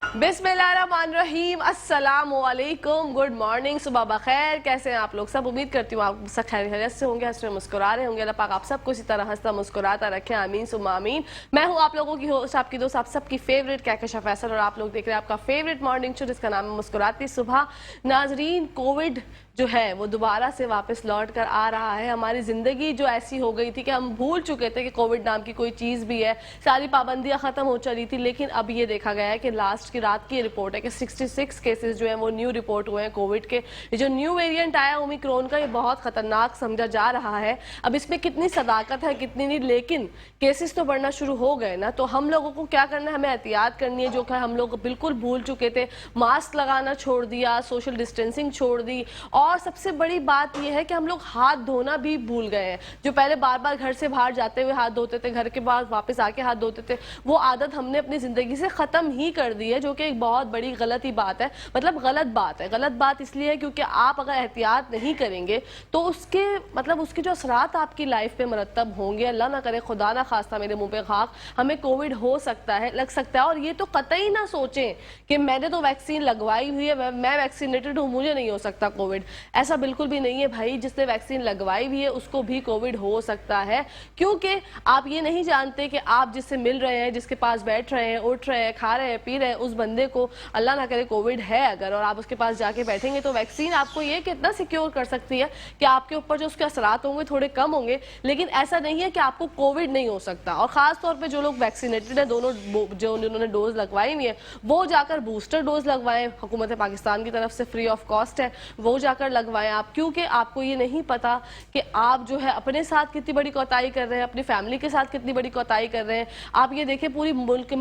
बिस्मिल्लाहिर्रहमानिर्रहीम, अस्सलामुअलैकुम, good morning, सुबह बखैर। कैसे हैं आप लोग सब? उम्मीद करती हूँ आप सब खैरियत से होंगे, हंस रहे मुस्कुरा रहे होंगे। अल्लाह पाक आप सबको इसी तरह हंसता मुस्कुराता रखे, आमीन सुम्मा आमीन। मैं हूँ आप लोगों की होस्ट, आपकी दोस्त, आप सबकी फेवरेट कहकशा फैसल, और आप लोग देख रहे हैं आपका फेवरेट मॉर्निंग शो जिसका नाम है मुस्कुराती सुबह। नाजरीन, कोविड जो है वो दोबारा से वापस लौट कर आ रहा है। हमारी ज़िंदगी जो ऐसी हो गई थी कि हम भूल चुके थे कि कोविड नाम की कोई चीज़ भी है, सारी पाबंदियां ख़त्म हो चली थी। लेकिन अब ये देखा गया है कि लास्ट की रात की रिपोर्ट है कि 66 केसेस जो हैं वो न्यू रिपोर्ट हुए हैं कोविड के। ये जो न्यू वेरिएंट आया ओमिक्रॉन का, ये बहुत ख़तरनाक समझा जा रहा है। अब इसमें कितनी सदाकत है कितनी नहीं, लेकिन केसेस तो बढ़ना शुरू हो गए ना। तो हम लोगों को क्या करना है, हमें एहतियात करनी है, जो कि हम लोग बिल्कुल भूल चुके थे। मास्क लगाना छोड़ दिया, सोशल डिस्टेंसिंग छोड़ दी, और सबसे बड़ी बात यह है कि हम लोग हाथ धोना भी भूल गए हैं। जो पहले बार बार घर से बाहर जाते हुए हाथ धोते थे, घर के बाद वापस आके हाथ धोते थे, वो आदत हमने अपनी जिंदगी से खत्म ही कर दी है, जो कि एक बहुत बड़ी गलत ही बात है। मतलब गलत बात है। गलत बात इसलिए है क्योंकि आप अगर एहतियात नहीं करेंगे तो उसके मतलब उसके जो असरात आपकी लाइफ पे मरतब होंगे, अल्लाह ना करे, खुदा ना खास्ता, मेरे मुंह पे खाक, हमें कोविड हो सकता है, लग सकता है। और ये तो कतई ना सोचें कि मैंने तो वैक्सीन लगवाई हुई है, मैं वैक्सीनेटेड हूँ, मुझे नहीं हो सकता कोविड। ऐसा बिल्कुल भी नहीं है भाई। जिसने वैक्सीन लगवाई हुई है उसको भी कोविड हो सकता है, क्योंकि आप ये नहीं जानते कि आप जिससे मिल रहे हैं, जिसके पास बैठ रहे हैं, उठ रहे हैं, खा रहे हैं, पी रहे हैं, उस बंदे को अल्लाह ना करे कोविड है अगर, और आप उसके पास जाके बैठेंगे, तो वैक्सीन आपको ये कितना सिक्योर कर सकती है कि आपके ऊपर जो उसके असरात होंगे थोड़े कम होंगे, लेकिन ऐसा नहीं है कि आपको कोविड नहीं हो सकता। और खास तौर पर जो लोग वैक्सीनेटेड है, दोनों जो जिन्होंने डोज लगवाई हुई है, वो जाकर बूस्टर डोज लगवाएं। हुकूमत पाकिस्तान की तरफ से फ्री ऑफ कॉस्ट है, वो जाकर लगवाएं आप, क्योंकि आपको ये नहीं पता कि आप जो है अपने साथ कितनी बड़ी कोताही कर रहे हैं, अपनी फैमिली के साथ कितनी बड़ी कोताही कर रहे हैं। आप ये देखें, पूरी मुल्क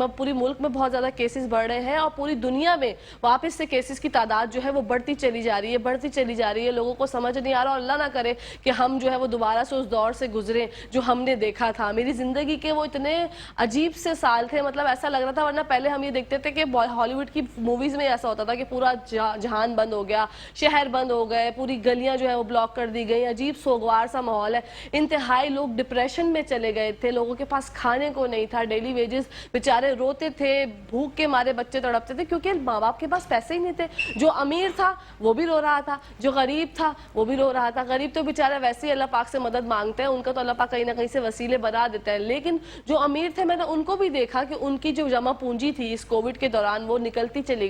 में बहुत ज़्यादा केसेस बढ़ रहे हैं, और पूरी दुनिया में वापस से केसेस की तादाद जो है वो बढ़ती चली जा रही है, बढ़ती चली जा रही है। लोगों को समझ नहीं आ रहा, और अल्लाह ना करे कि हम जो है वो दोबारा से उस दौर से गुजरे जो हमने देखा था। मेरी ज़िंदगी के वो इतने अजीब से साल थे, मतलब ऐसा लग रहा था, वरना पहले हम ये देखते थे कि हॉलीवुड की मूवीज़ में ऐसा होता था कि पूरा जहान बंद हो गया, शहर बंद हो गए, पूरी गलियां जो है वो ब्लॉक कर दी गई, अजीब सोगवार सा माहौल है। इंतहाई लोग डिप्रेशन में चले गए थे, लोगों के पास खाने को नहीं था, डेली वेजेस, बेचारे रोते थे, भूख के मारे बच्चे तड़पते थे, क्योंकि माँ बाप के पास पैसे ही नहीं थे। जो अमीर था वो भी रो रहा था, जो गरीब था वो भी रो रहा था। गरीब तो बेचारा वैसे ही अल्लाह पाक से मदद मांगते हैं, उनका तो अल्लाह पाक कहीं ना कहीं से वसीले बना देता है। लेकिन जो अमीर थे, मैंने उनको भी देखा कि उनकी जो जमा पूंजी थी इस कोविड के दौरान, वो निकलती चली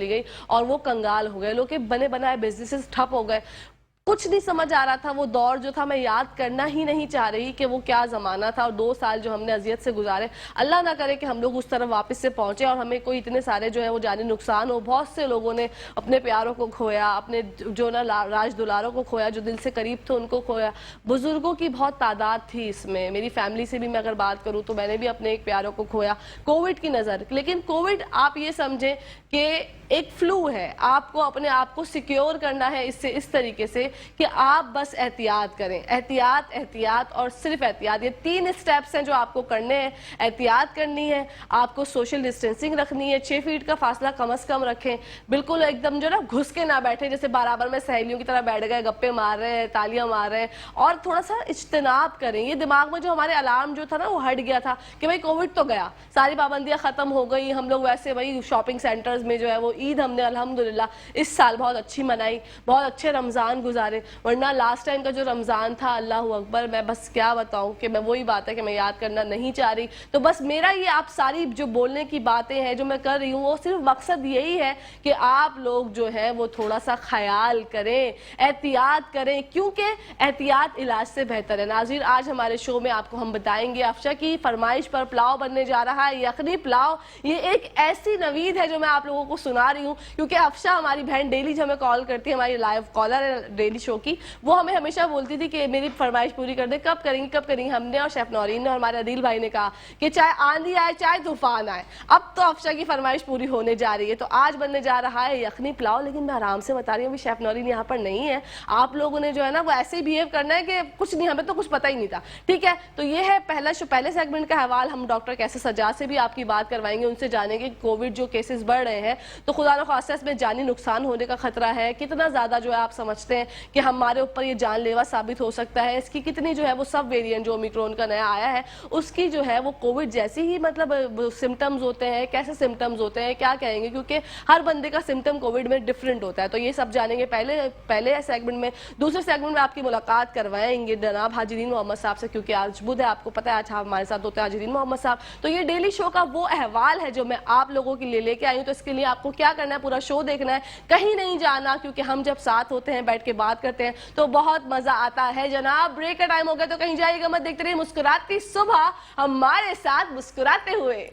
गई, और वो कंगाल हो गए। लोग के बने बनाए बिजनेसेस ठप हो गए। कुछ नहीं समझ आ रहा था। वो दौर जो था, मैं याद करना ही नहीं चाह रही कि वो क्या ज़माना था, और 2 साल जो हमने अजियत से गुजारे, अल्लाह ना करे कि हम लोग उस तरफ वापस से पहुंचे और हमें कोई इतने सारे जो है वो जानी नुकसान हो। बहुत से लोगों ने अपने प्यारों को खोया, अपने जो ना राज दुलारों को खोया, जो दिल से करीब थे उनको खोया। बुजुर्गों की बहुत तादाद थी इसमें। मेरी फैमिली से भी मैं अगर बात करूँ तो मैंने भी अपने एक प्यारों को खोया कोविड की नज़र। लेकिन कोविड आप ये समझें कि एक फ्लू है, आपको अपने आप को सिक्योर करना है इससे, इस तरीके से कि आप बस एहतियात करें। एहतियात, एहतियात और सिर्फ एहतियात। ये 3 स्टेप्स हैं जो आपको करने हैं। एहतियात करनी है, आपको सोशल डिस्टेंसिंग रखनी है, 6 फीट का फासला कम से कम रखें, बिल्कुल एकदम जो ना घुस के ना बैठे, जैसे बराबर में सहेलियों की तरह बैठ गए, गप्पे मार रहे हैं, तालियां मार रहे हैं, और थोड़ा सा इज्तनाब करें। ये दिमाग में जो हमारे अलार्म जो था ना वो हट गया था कि भाई कोविड तो गया, सारी पाबंदियां खत्म हो गई, हम लोग वैसे वही शॉपिंग सेंटर्स में जो है वो ईद हमने अल्हम्दुलिल्लाह इस साल बहुत अच्छी मनाई, बहुत अच्छे रमज़ान गुजारे। वरना लास्ट टाइम का जो रमज़ान था, अल्लाह अकबर, मैं बस क्या बताऊं कि मैं वही बात है कि मैं याद करना नहीं चाह रही। तो बस मेरा ये आप सारी जो बोलने की बातें हैं जो मैं कर रही हूँ, वो सिर्फ मकसद यही है कि आप लोग जो है वो थोड़ा सा ख्याल करें, एहतियात करें, क्योंकि एहतियात इलाज से बेहतर है। नाज़रीन, आज हमारे शो में आपको हम बताएंगे अफशा की फरमाइश पर पुलाव बनने जा रहा है, यखनी पुलाव। ये एक ऐसी नवीद है जो मैं आप लोगों को सुना रही हूँ, क्योंकि अफशा हमारी बहन डेली जो हमें कॉल करती है, हमारी लाइव कॉलर है डेली शो की, वो हमें हमेशा बोलती थी कि मेरी फरमाइश पूरी कर दे, कब करेंगी। हमने और शेफ नौरीन ने और हमारे अदील भाई ने कहा कि चाहे आंधी आए चाहे तूफान आए, अब तो अफशा की फरमाइश पूरी होने जा रही है। तो आज बनने जा रहा है यखनी पुलाव। लेकिन मैं आराम से बता रही हूँ, अभी शेफ नौरीन यहाँ पर नहीं है। आप लोगों ने जो है ना वो ऐसे ही बिहेव करना है कि कुछ नहीं, हमें तो कुछ पता ही नहीं था। ठीक है, तो ये है पहले सेगमेंट का हवाल। हम डॉक्टर कैसे सजा से भी आपकी बात करवाएंगे, उनसे जानेंगे कोविड जो केसेस बढ़ रहे हैं तो खुदा न खास्ता इसमें जानी नुकसान होने का खतरा है, कितना ज्यादा जो है आप समझते हैं कि हमारे ऊपर ये जानलेवा साबित हो सकता है। इसकी कितनी जो है वो सब वेरिएंट जो ओमिक्रॉन का नया आया है उसकी जो है वो कोविड जैसे ही मतलब सिम्टम्स होते हैं, कैसे सिम्टम्स होते हैं क्या कहेंगे, क्योंकि हर बंदे का सिम्टम कोविड में डिफरेंट होता है। तो ये सब जानेंगे पहले सेगमेंट में। दूसरे सेगमेंट में आपकी मुलाकात करवाएंगे जनाब हाजिरीन मोहम्मद साहब से, क्योंकि आज बुध है, आपको पता है आज हमारे साथ होते हैं हाजिरीन मोहम्मद साहब। तो ये डेली शो का वो अहवाल है जो मैं आप लोगों के लिए लेके आई हूँ। तो इसके लिए आपको क्या करना है, पूरा शो देखना है, कहीं नहीं जाना, क्योंकि हम जब साथ होते हैं बैठ के बात करते हैं तो बहुत मजा आता है। जनाब ब्रेक का टाइम हो गया तो कहीं जाइएगा मत, देखते रहिए मुस्कुराती सुबह हमारे साथ मुस्कुराते हुए।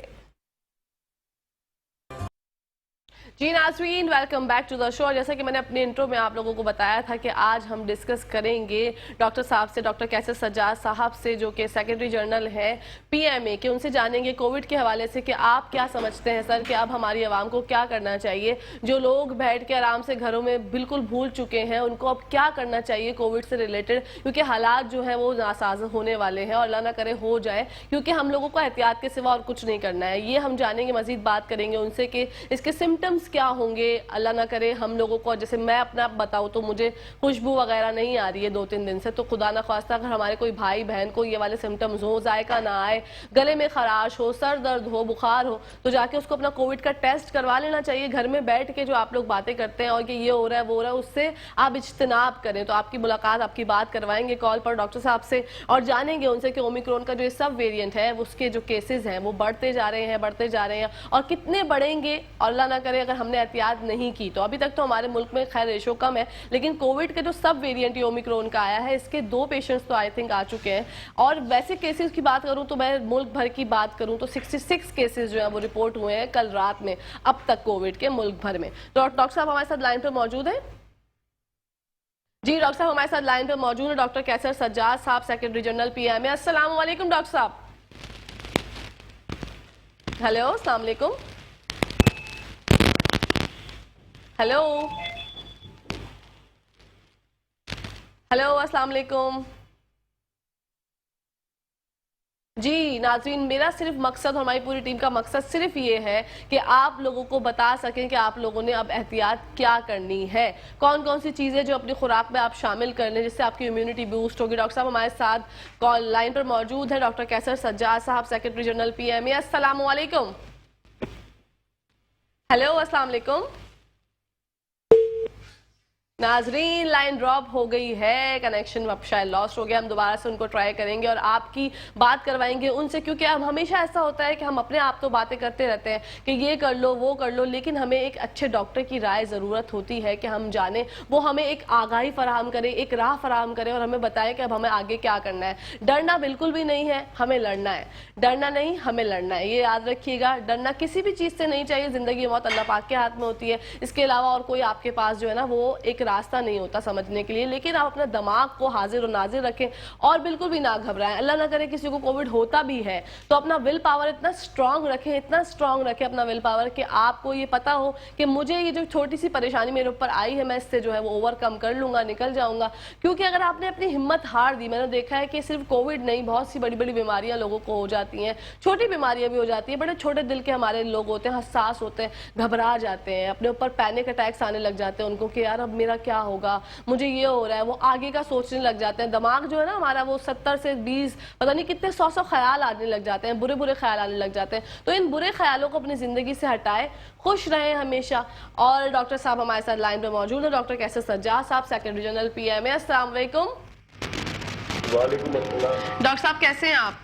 जी नाज़रीन, welcome back to the show. जैसा कि मैंने अपने इंट्रो में आप लोगों को बताया था कि आज हम डिस्कस करेंगे डॉक्टर साहब से, डॉक्टर कैसर सज्जाद साहब से, जो कि सेक्रेटरी जनरल हैं पीएमए के। उनसे जानेंगे कोविड के हवाले से कि आप क्या समझते हैं सर कि अब हमारी आवाम को क्या करना चाहिए। जो लोग बैठ के आराम से घरों में बिल्कुल भूल चुके हैं उनको अब क्या करना चाहिए कोविड से रिलेटेड, क्योंकि हालात जो है वो नासाज होने वाले हैं और अल्लाह ना करे हो जाए, क्योंकि हम लोगों को एहतियात के सिवा और कुछ नहीं करना है। ये हम जानेंगे, मजीद बात करेंगे उनसे कि इसके सिम्टम्स क्या होंगे। अल्लाह ना करे हम लोगों को, जैसे मैं अपना बताऊं तो मुझे खुशबू वगैरह नहीं आ रही है 2-3 दिन से, तो खुदा ना खास्ता अगर हमारे कोई भाई बहन को ये वाले सिम्टम्स हो, जायका ना आए, गले में खराश हो, सर दर्द हो, बुखार हो, तो जाके उसको अपना कोविड का टेस्ट करवा लेना चाहिए। घर में बैठ के जो आप लोग बातें करते हैं और कि ये हो रहा है वो हो रहा है, उससे आप इज्तनाब करें। तो आपकी मुलाकात, आपकी बात करवाएंगे कॉल पर डॉक्टर साहब से और जानेंगे उनसे कि ओमिक्रॉन का जो सब वेरिएंट है उसके जो केसेस हैं वो बढ़ते जा रहे हैं और कितने बढ़ेंगे। और अल्लाह ना करे अगर हमने एहतियात नहीं की तो अभी तक तो हमारे मुल्क में खैर रेशो कम है, लेकिन कोविड के जो सब वेरिएंट ओमिक्रॉन का आया है इसके 2 पेशेंट्स तो आई थिंक आ चुके हैं। और वैसे केसेस की बात करूं तो मैं मुल्क भर की बात करूं तो 66 केसेस जो है वो रिपोर्ट हुए हैं कल रात में अब तक कोविड के मुल्क भर में। तो डॉक्टर साहब हमारे साथ लाइन पर मौजूद है। जी डॉक्टर साहब हमारे साथ लाइन पर मौजूद है डॉक्टर कैसर सज्जाद साहब, सेक्रेटरी जनरल पीएमए। अस्सलाम वालेकुम डॉक्टर साहब। हेलो, अस्सलाम वालेकुम। हेलो हेलो, अस्सलाम वालेकुम। जी नाज़रीन, मेरा सिर्फ मकसद और हमारी पूरी टीम का मकसद सिर्फ ये है कि आप लोगों को बता सकें कि आप लोगों ने अब एहतियात क्या करनी है, कौन कौन सी चीज़ें जो अपनी खुराक में आप शामिल कर लें जिससे आपकी इम्यूनिटी बूस्ट होगी। डॉक्टर साहब हमारे साथ कॉल लाइन पर मौजूद है डॉक्टर कैसर सज्जाद साहब, सेक्रेटरी जनरल पीएमए। अस्सलाम वालेकुम। हेलो, अस्सलाम वालेकुम। नाजरीन लाइन ड्रॉप हो गई है, कनेक्शन अब शायद लॉस्ट हो गया। हम दोबारा से उनको ट्राई करेंगे और आपकी बात करवाएंगे उनसे, क्योंकि अब हमेशा ऐसा होता है कि हम अपने आप तो बातें करते रहते हैं कि ये कर लो वो कर लो, लेकिन हमें एक अच्छे डॉक्टर की राय ज़रूरत होती है कि हम जाने, वो हमें एक आगाही फराहम करे, एक राह फराहम करे और हमें बताए कि अब हमें आगे क्या करना है। डरना बिल्कुल भी नहीं है, हमें लड़ना है। डरना नहीं, हमें लड़ना है, ये याद रखिएगा। डरना किसी भी चीज़ से नहीं चाहिए, ज़िंदगी मौत अल्लाह पाक के हाथ में होती है, इसके अलावा और कोई आपके पास जो है ना वो एक रास्ता नहीं होता समझने के लिए। लेकिन आप अपना दिमाग को हाजिर और नाजिर रखें और बिल्कुल भी ना घबराएं। अल्लाह ना करे किसी को कोविड होता भी है तो अपना विल पावर इतना स्ट्रांग रखें, इतना स्ट्रांग रखें अपना विल पावर कि आपको ये पता हो कि मुझे ये जो छोटी सी परेशानी मेरे ऊपर आई है मैं इससे जो है वो ओवरकम कर लूंगा, निकल जाऊंगा। क्योंकि अगर आपने अपनी हिम्मत हार दी, मैंने देखा है कि सिर्फ कोविड नहीं, बहुत सी बड़ी बड़ी बीमारियां लोगों को हो जाती हैं, छोटी बीमारियां भी हो जाती हैं। बड़े छोटे दिल के हमारे लोग होते हैं, हसास होते हैं, घबरा जाते हैं, अपने ऊपर पैनिक अटैक्स आने लग जाते हैं उनको कि यार अब मेरा क्या होगा, मुझे ये हो रहा है। वो आगे का सोचने लग जाते हैं, दिमाग जो है ना हमारा वो 70 से 20 पता नहीं कितने 100 ख्याल आने लग जाते हैं, बुरे बुरे ख्याल आने लग जाते हैं। तो इन बुरे ख्यालों को अपनी जिंदगी से हटाए, खुश रहें हमेशा। और डॉक्टर साहब हमारे साथ लाइन पर मौजूद है, डॉक्टर कैसर सज्जाद साहब, सेक्रेटरी जनरल पीएमए। अस्सलाम वालेकुम। वालेकुम अस्सलाम। डॉक्टर साहब कैसे हैं आप?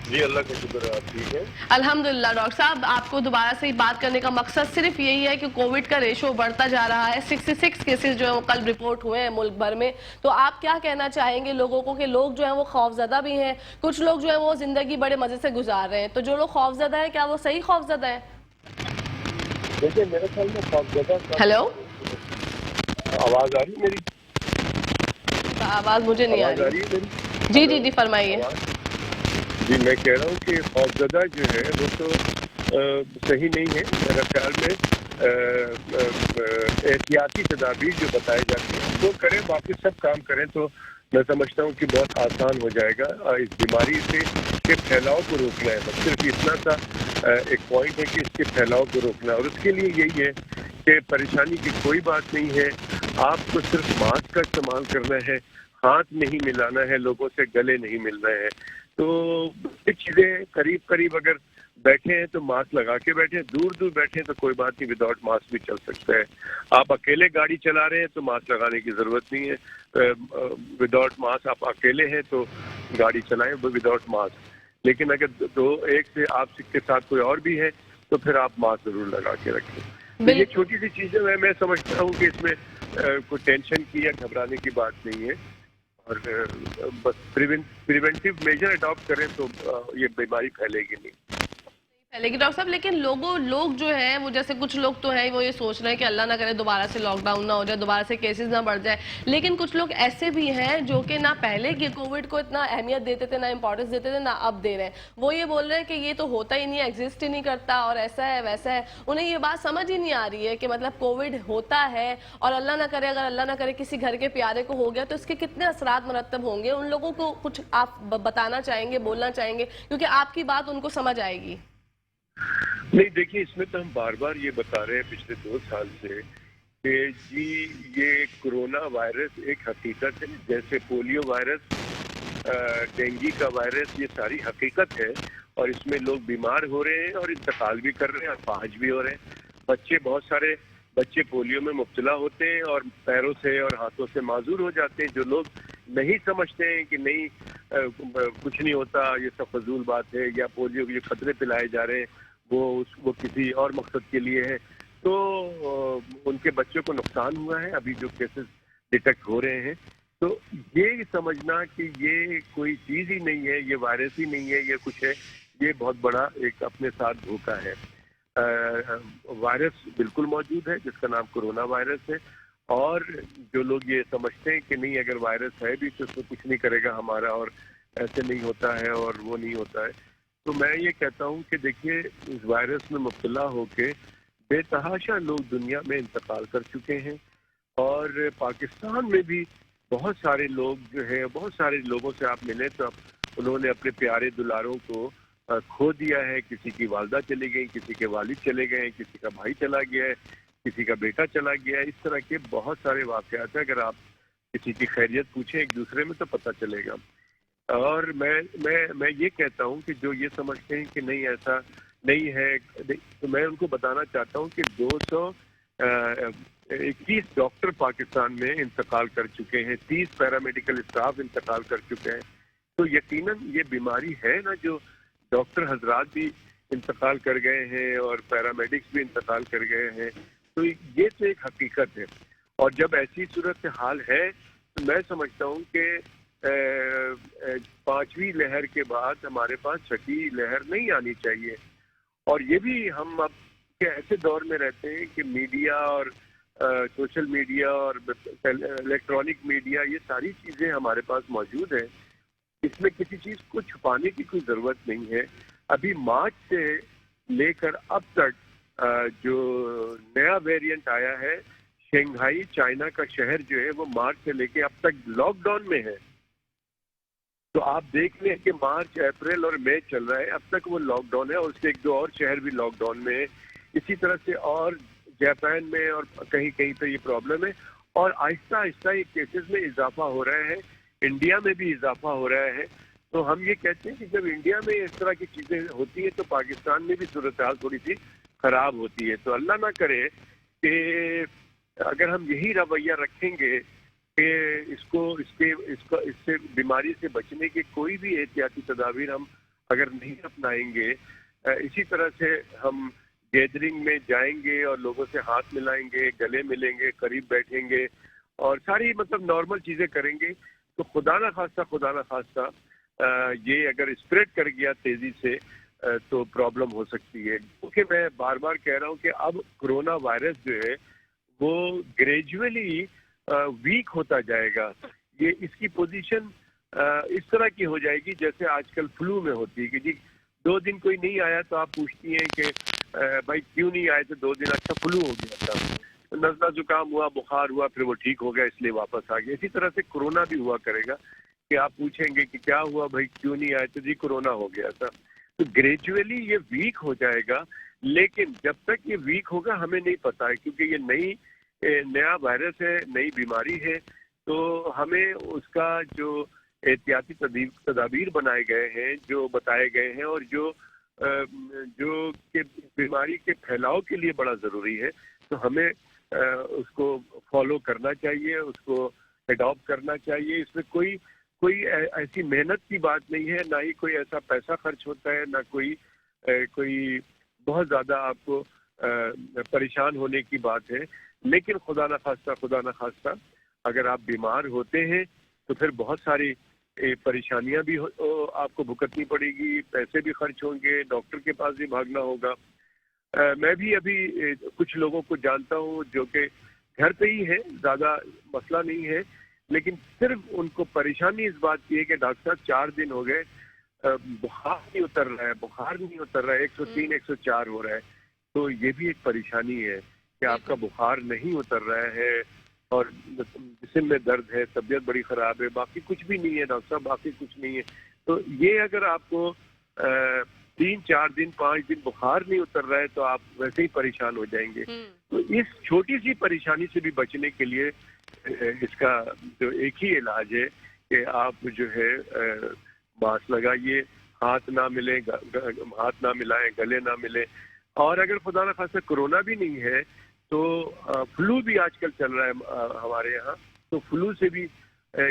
जी अल्लाह का शुक्र है, आप ठीक है? अल्हम्दुलिल्लाह। डॉक्टर साहब आपको दोबारा से बात करने का मकसद सिर्फ यही है कि कोविड का रेशो बढ़ता जा रहा है, 66 केसेस जो है वो कल रिपोर्ट हुए हैं मुल्क भर में। तो आप क्या कहना चाहेंगे लोगों को कि लोग जो है वो खौफजदा भी हैं, कुछ लोग जो है वो जिंदगी बड़े मजे से गुजार रहे हैं, तो जो लोग खौफजदा है क्या वो सही खौफजदा है? देखिए मेरे ख्याल में खौफजदा। हेलो, आवाज आ रही है मेरी? आवाज मुझे नहीं आ रही है मेरी? जी जी जी फरमाइए। जी मैं कह रहा हूँ कि खौफजदा जो है वो तो सही नहीं है मेरे ख्याल में। एहतियाती तदाबीर जो बताए जाते हैं वो करें, बाकी सब काम करें तो मैं समझता हूँ कि बहुत आसान हो जाएगा इस बीमारी से के फैलाव को रोकना है। बस सिर्फ इतना सा एक पॉइंट है कि इसके फैलाव को रोकना, और उसके लिए यही है कि परेशानी की कोई बात नहीं है। आपको सिर्फ मास्क का इस्तेमाल करना है, हाथ नहीं मिलाना है, लोगों से गले नहीं मिल रहे हैं। तो ये चीजें करीब करीब अगर बैठे हैं तो मास्क लगा के बैठे, दूर दूर बैठे हैं तो कोई बात नहीं, विदाउट मास्क भी चल सकता है। आप अकेले गाड़ी चला रहे हैं तो मास्क लगाने की जरूरत नहीं है। विदाउट मास्क आप अकेले हैं तो गाड़ी चलाएं विदाउट मास्क। लेकिन अगर दो एक से आपके साथ कोई और भी है तो फिर आप मास्क जरूर लगा के रखें। तो ये छोटी सी चीजें मैं समझता हूँ कि इसमें कोई टेंशन की या घबराने की बात नहीं है। और बस प्रिवेंटिव मेजर अडॉप्ट करें तो ये बीमारी फैलेगी नहीं। लेकिन डॉक्टर साहब, लेकिन लोग जो है वो, जैसे कुछ लोग तो हैं वो ये सोच रहे हैं कि अल्लाह ना करे दोबारा से लॉकडाउन ना हो जाए, दोबारा से केसेस ना बढ़ जाए। लेकिन कुछ लोग ऐसे भी हैं जो कि ना पहले के कोविड को इतना अहमियत देते थे, ना इंपॉर्टेंस देते थे, ना अब दे रहे हैं। वो ये बोल रहे हैं कि ये तो होता ही नहीं, एग्जिस्ट ही नहीं करता, और ऐसा है वैसा है। उन्हें ये बात समझ ही नहीं आ रही है कि मतलब कोविड होता है और अल्लाह ना करे, अगर अल्लाह ना करे किसी घर के प्यारे को हो गया तो इसके कितने असरात मुरत्तब होंगे। उन लोगों को कुछ आप बताना चाहेंगे, बोलना चाहेंगे, क्योंकि आपकी बात उनको समझ आएगी। नहीं, देखिए, इसमें तो हम बार बार ये बता रहे हैं पिछले 2 साल से कि जी ये कोरोना वायरस एक हकीकत है, जैसे पोलियो वायरस, डेंगू का वायरस, ये सारी हकीकत है। और इसमें लोग बीमार हो रहे हैं और इंतकाल भी कर रहे हैं और फाज भी हो रहे हैं। बहुत सारे बच्चे पोलियो में मुब्तला होते हैं और पैरों से और हाथों से माजूर हो जाते हैं। जो लोग नहीं समझते हैं कि नहीं कुछ नहीं होता, ये सब फजूल बात है, या पोलियो के जो खतरे पिलाए जा रहे हैं वो किसी और मकसद के लिए है, तो उनके बच्चों को नुकसान हुआ है। अभी जो केसेस डिटेक्ट हो रहे हैं, तो ये समझना कि ये कोई चीज ही नहीं है, ये वायरस ही नहीं है, ये कुछ है, ये बहुत बड़ा एक अपने साथ धोखा है। वायरस बिल्कुल मौजूद है जिसका नाम कोरोना वायरस है। और जो लोग ये समझते हैं कि नहीं, अगर वायरस है भी तो उसको कुछ नहीं करेगा हमारा, और ऐसे नहीं होता है और वो नहीं होता है, तो मैं ये कहता हूँ कि देखिए, इस वायरस में मुब्तला होके बेतहाशा लोग दुनिया में इंतकाल कर चुके हैं। और पाकिस्तान में भी बहुत सारे लोग जो है, बहुत सारे लोगों से आप मिले तो उन्होंने अपने प्यारे दुलारों को खो दिया है। किसी की वालदा चली गई, किसी के वालिद चले गए, किसी का भाई चला गया है, किसी का बेटा चला गया है। इस तरह के बहुत सारे वाकयात हैं। अगर आप किसी की खैरियत पूछें एक दूसरे में तो पता चलेगा। और मैं ये कहता हूँ कि जो ये समझते हैं कि नहीं ऐसा नहीं है, तो मैं उनको बताना चाहता हूँ कि 221 डॉक्टर पाकिस्तान में इंतकाल कर चुके हैं, 30 पैरामेडिकल स्टाफ इंतकाल कर चुके हैं। तो यकीनन ये बीमारी है ना, जो डॉक्टर हजरात भी इंतकाल कर गए हैं और पैरामेडिक्स भी इंतकाल कर गए हैं, तो ये तो एक हकीकत है। और जब ऐसी सूरत हाल है तो मैं समझता हूँ कि 5वीं लहर के बाद हमारे पास 6ठी लहर नहीं आनी चाहिए। और ये भी हम अब के ऐसे दौर में रहते हैं कि मीडिया और सोशल मीडिया और इलेक्ट्रॉनिक मीडिया, ये सारी चीज़ें हमारे पास मौजूद है। इसमें किसी चीज़ को छुपाने की कोई ज़रूरत नहीं है। अभी मार्च से लेकर अब तक जो नया वेरिएंट आया है, शंघाई चाइना का शहर जो है, वो मार्च से लेके अब तक लॉकडाउन में है। तो आप देख लें कि मार्च, अप्रैल और मई चल रहा है, अब तक वो लॉकडाउन है। और उसके 1-2 और शहर भी लॉकडाउन में है। इसी तरह से और जापान में और कहीं कहीं पे ये प्रॉब्लम है। और आहिस्ता आहिस्ता ये केसेस में इजाफा हो रहा है, इंडिया में भी इजाफा हो रहा है। तो हम ये कहते हैं कि जब इंडिया में इस तरह की चीज़ें होती हैं तो पाकिस्तान में भी सूरत हाल थोड़ी सी खराब होती है। तो अल्लाह ना करे कि अगर हम यही रवैया रखेंगे कि इससे बीमारी से बचने के कोई भी एहतियाती तदाबीर हम अगर नहीं अपनाएंगे, इसी तरह से हम गैदरिंग में जाएंगे और लोगों से हाथ मिलाएंगे, गले मिलेंगे, करीब बैठेंगे और सारी मतलब नॉर्मल चीज़ें करेंगे, तो खुदा ना खास्ता ये अगर स्प्रेड कर गया तेज़ी से तो प्रॉब्लम हो सकती है। क्योंकि मैं बार बार कह रहा हूँ कि अब कोरोना वायरस जो है वो ग्रेजुअली वीक होता जाएगा। ये इसकी पोजीशन इस तरह की हो जाएगी जैसे आजकल फ्लू में होती है कि जी 2 दिन कोई नहीं आया तो आप पूछती हैं कि भाई क्यों नहीं आए, तो 2 दिन अच्छा फ्लू हो गया था, नज़ला जुकाम हुआ, बुखार हुआ, फिर वो ठीक हो गया इसलिए वापस आ गया। इसी तरह से कोरोना भी हुआ करेगा कि आप पूछेंगे कि क्या हुआ भाई, क्यों नहीं आए, तो जी कोरोना हो गया था। तो ग्रेजुअली ये वीक हो जाएगा, लेकिन जब तक ये वीक होगा हमें नहीं पता है, क्योंकि ये नई नया वायरस है, नई बीमारी है, तो हमें उसका जो एहतियाती तदाबीर बनाए गए हैं, जो बताए गए हैं और जो कि बीमारी के फैलाव के लिए बड़ा ज़रूरी है, तो हमें उसको फॉलो करना चाहिए, उसको एडॉप्ट करना चाहिए। इसमें कोई कोई ऐसी मेहनत की बात नहीं है, ना ही कोई ऐसा पैसा खर्च होता है, ना कोई बहुत ज़्यादा आपको परेशान होने की बात है। लेकिन खुदा न खास्ता अगर आप बीमार होते हैं तो फिर बहुत सारी परेशानियां भी आपको भुगतनी पड़ेगी, पैसे भी खर्च होंगे, डॉक्टर के पास भी भागना होगा। मैं भी अभी कुछ लोगों को जानता हूँ जो कि घर पे ही है, ज़्यादा मसला नहीं है, लेकिन सिर्फ उनको परेशानी इस बात की है कि डॉक्टर साहब 4 दिन हो गए, बुखार नहीं उतर रहा है, 103 104 हो रहा है। तो ये भी एक परेशानी है कि आपका बुखार नहीं उतर रहा है और जिस्म में दर्द है, तबीयत बड़ी ख़राब है, बाकी कुछ भी नहीं है डॉक्टर साहब, बाकी कुछ नहीं है। तो ये अगर आपको 3-4 दिन 5 दिन बुखार नहीं उतर रहा है तो आप वैसे ही परेशान हो जाएंगे। तो इस छोटी सी परेशानी से भी बचने के लिए इसका जो एक ही इलाज है कि आप जो है मास्क लगाइए, हाथ ना मिले, हाथ ना मिलाएं, गले ना मिले। और अगर खुदा न खास्ता कोरोना भी नहीं है तो फ्लू भी आजकल चल रहा है हमारे यहाँ, तो फ्लू से भी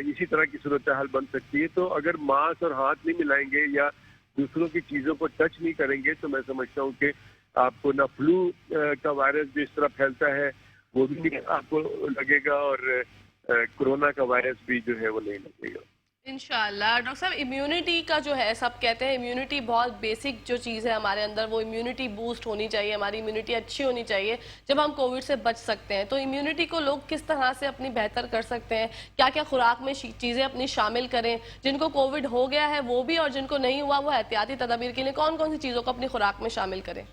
इसी तरह की सूरत हाल बन सकती है। तो अगर मास्क और हाथ नहीं मिलाएंगे या दूसरों की चीज़ों को टच नहीं करेंगे तो मैं समझता हूँ कि आपको ना फ्लू का वायरस जो इस तरह फैलता है वो भी नहीं आपको लगेगा और कोरोना का वायरस भी जो है वो नहीं लगेगा। इंशाल्लाह। डॉक्टर साहब, इम्यूनिटी का जो है, सब कहते हैं इम्यूनिटी बहुत बेसिक जो चीज़ है हमारे अंदर, वो इम्यूनिटी बूस्ट होनी चाहिए, हमारी इम्यूनिटी अच्छी होनी चाहिए जब हम कोविड से बच सकते हैं। तो इम्यूनिटी को लोग किस तरह से अपनी बेहतर कर सकते हैं? क्या क्या खुराक में चीज़ें अपनी शामिल करें? जिनको कोविड हो गया है वो भी, और जिनको नहीं हुआ वो एहतियाती तदाबीर के लिए कौन कौन सी चीज़ों को अपनी खुराक में शामिल करें?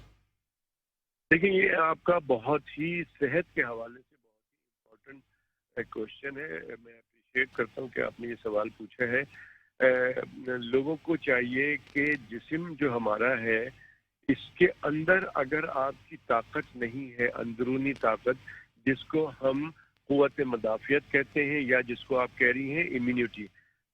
देखिए, ये आपका बहुत ही सेहत के हवाले से बहुत ही इम्पोर्टेंट क्वेश्चन है। मैं अप्रिशिएट करता हूँ कि आपने ये सवाल पूछा है। लोगों को चाहिए कि जिस्म जो हमारा है, इसके अंदर अगर आपकी ताकत नहीं है, अंदरूनी ताकत जिसको हम क़ुव्वत मदाफ़ियत कहते हैं या जिसको आप कह रही हैं इम्यूनिटी,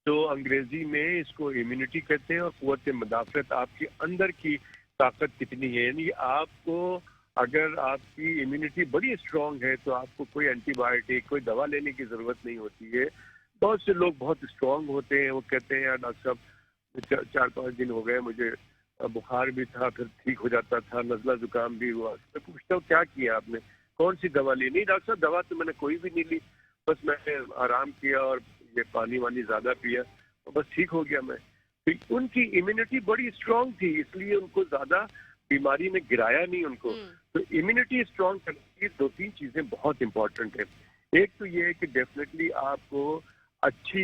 तो अंग्रेज़ी में इसको इम्यूनिटी कहते हैं। और क़ुव्वत मदाफ़ियत आपके अंदर की ताकत कितनी है, यानी आपको अगर आपकी इम्यूनिटी बड़ी स्ट्रांग है तो आपको कोई एंटीबायोटिक, कोई दवा लेने की ज़रूरत नहीं होती है। बहुत से लोग बहुत स्ट्रांग होते हैं, वो कहते हैं यार डॉक्टर साहब 4-5 दिन हो गए, मुझे बुखार भी था, फिर ठीक हो जाता था, नज़ला ज़ुकाम भी हुआ। मैं पूछता हूँ क्या किया आपने, कौन सी दवा ली? नहीं डॉक्टर साहब, दवा तो मैंने कोई भी नहीं ली, बस मैंने आराम किया और ये पानी वानी ज़्यादा पिया तो बस ठीक हो गया मैं। तो उनकी इम्यूनिटी बड़ी स्ट्रांग थी, इसलिए उनको ज़्यादा बीमारी ने गिराया नहीं उनको। तो इम्यूनिटी स्ट्रांग करने की 2-3 चीज़ें बहुत इंपॉर्टेंट है। एक तो ये है कि डेफिनेटली आपको अच्छी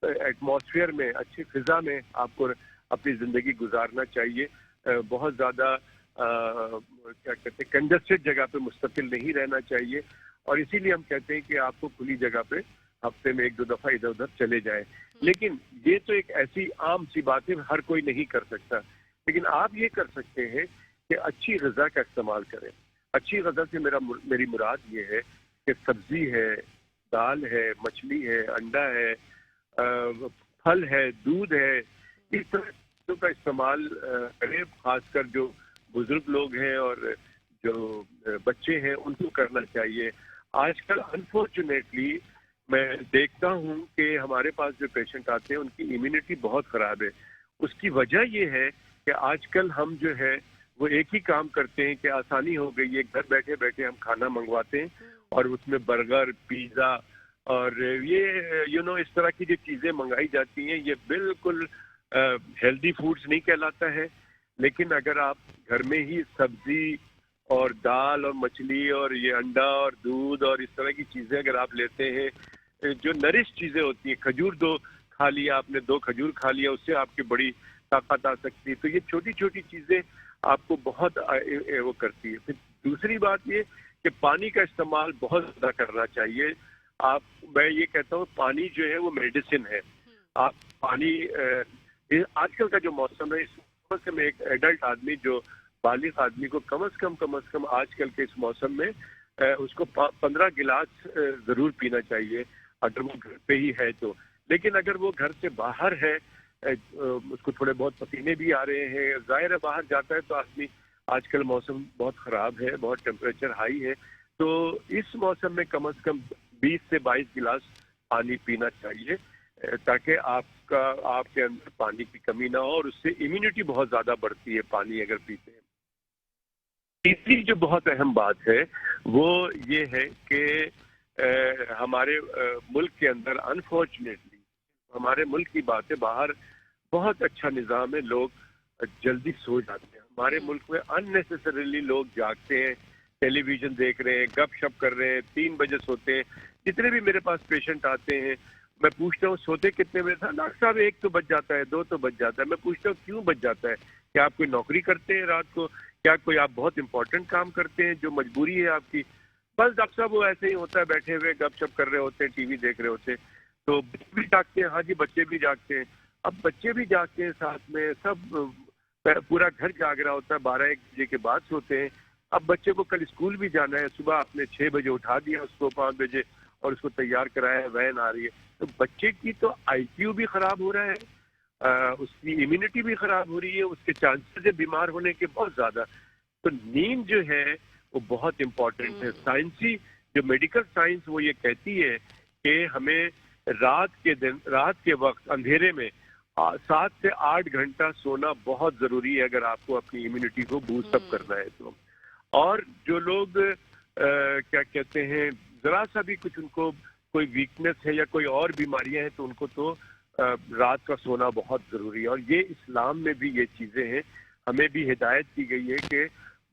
एटमॉस्फेयर में, अच्छी फिजा में आपको अपनी ज़िंदगी गुजारना चाहिए। बहुत ज़्यादा क्या कहते हैं, कंजस्टेड जगह पे मुस्तकिल नहीं रहना चाहिए। और इसीलिए हम कहते हैं कि आपको खुली जगह पे हफ्ते में 1-2 दफ़ा इधर उधर चले जाएं। लेकिन ये तो एक ऐसी आम सी बात है, हर कोई नहीं कर सकता। लेकिन आप ये कर सकते हैं कि अच्छी ग़िज़ा का इस्तेमाल करें। अच्छी ग़िज़ा से मेरी मुराद ये है कि सब्ज़ी है, दाल है, मछली है, अंडा है, फल है, दूध है, इस तरह चीज़ों का इस्तेमाल करें। ख़ासकर जो बुज़ुर्ग लोग हैं और जो बच्चे हैं उनको करना चाहिए। आजकल अनफॉर्चुनेटली मैं देखता हूँ कि हमारे पास जो पेशेंट आते हैं उनकी इम्यूनिटी बहुत ख़राब है। उसकी वजह ये है कि आजकल हम जो है वो एक ही काम करते हैं कि आसानी हो गई है, घर बैठे बैठे हम खाना मंगवाते हैं और उसमें बर्गर, पिज़्ज़ा और ये इस तरह की जो चीज़ें मंगाई जाती हैं, ये बिल्कुल हेल्दी फूड्स नहीं कहलाता है। लेकिन अगर आप घर में ही सब्ज़ी और दाल और मछली और ये अंडा और दूध और इस तरह की चीज़ें अगर आप लेते हैं, जो नरिश चीज़ें होती हैं, खजूर 2 खा लिया आपने, 2 खजूर खा लिया, उससे आपकी बड़ी ताकत आ सकती है। तो ये छोटी छोटी चीज़ें आपको बहुत वो करती है। फिर दूसरी बात ये कि पानी का इस्तेमाल बहुत ज़्यादा करना चाहिए। मैं ये कहता हूँ पानी जो है वो मेडिसिन है। आप पानी आजकल का जो मौसम है, इस मौसम में एक एडल्ट आदमी, जो बालिग आदमी को कम से कम आजकल के इस मौसम में उसको 15 गिलास जरूर पीना चाहिए अगर वो घर पे ही है तो। लेकिन अगर वो घर से बाहर है, उसको थोड़े बहुत पसीने भी आ रहे हैं, जाहिर है बाहर जाता है तो आदमी, आजकल मौसम बहुत ख़राब है, बहुत टेम्परेचर हाई है, तो इस मौसम में कम से कम 20 से 22 गिलास पानी पीना चाहिए, ताकि आपके अंदर पानी की कमी ना हो, और उससे इम्यूनिटी बहुत ज़्यादा बढ़ती है पानी अगर पीते हैं। तीसरी जो बहुत अहम बात है वो ये है कि हमारे मुल्क के अंदर अनफॉर्चुनेटली, हमारे मुल्क की बात है, बाहर बहुत अच्छा निज़ाम है, लोग जल्दी सो जाते हैं। हमारे मुल्क में अननेसेसरीली लोग जागते हैं, टेलीविजन देख रहे हैं, गपशप कर रहे हैं, 3 बजे सोते हैं। जितने भी मेरे पास पेशेंट आते हैं, मैं पूछता हूँ सोते कितने बजे था, डॉक्टर साहब 1 तो बज जाता है, 2 तो बज जाता है। मैं पूछता हूँ क्यों बज जाता है, क्या आप कोई नौकरी करते हैं रात को, क्या कोई आप बहुत इंपॉर्टेंट काम करते हैं जो मजबूरी है आपकी? बस डॉक्टर साहब वो ऐसे ही होता है, बैठे हुए गपशप कर रहे होते हैं, टीवी देख रहे होते हैं। तो बच्चे भी जागते हैं, हाँ जी बच्चे भी जागते हैं। अब बच्चे भी जागते हैं, साथ में सब पूरा घर जाग रहा होता है, 12-1 बजे के बाद सोते हैं। अब बच्चे को कल स्कूल भी जाना है, सुबह आपने 6 बजे उठा दिया उसको, 5 बजे, और उसको तैयार कराया है, वैन आ रही है, तो बच्चे की तो IQ भी खराब हो रहा है, उसकी इम्यूनिटी भी खराब हो रही है, उसके चांसेस है बीमार होने के बहुत ज्यादा। तो नींद जो है वो बहुत इंपॉर्टेंट है। साइंसी जो मेडिकल साइंस वो ये कहती है कि हमें रात के वक्त अंधेरे में 7 से 8 घंटा सोना बहुत जरूरी है अगर आपको अपनी इम्यूनिटी को बूस्ट अप करना है तो। और जो लोग क्या कहते हैं, जरा सा भी कुछ उनको कोई वीकनेस है या कोई और बीमारियां हैं तो उनको तो रात का सोना बहुत जरूरी है। और ये इस्लाम में भी ये चीजें हैं, हमें भी हिदायत की गई है कि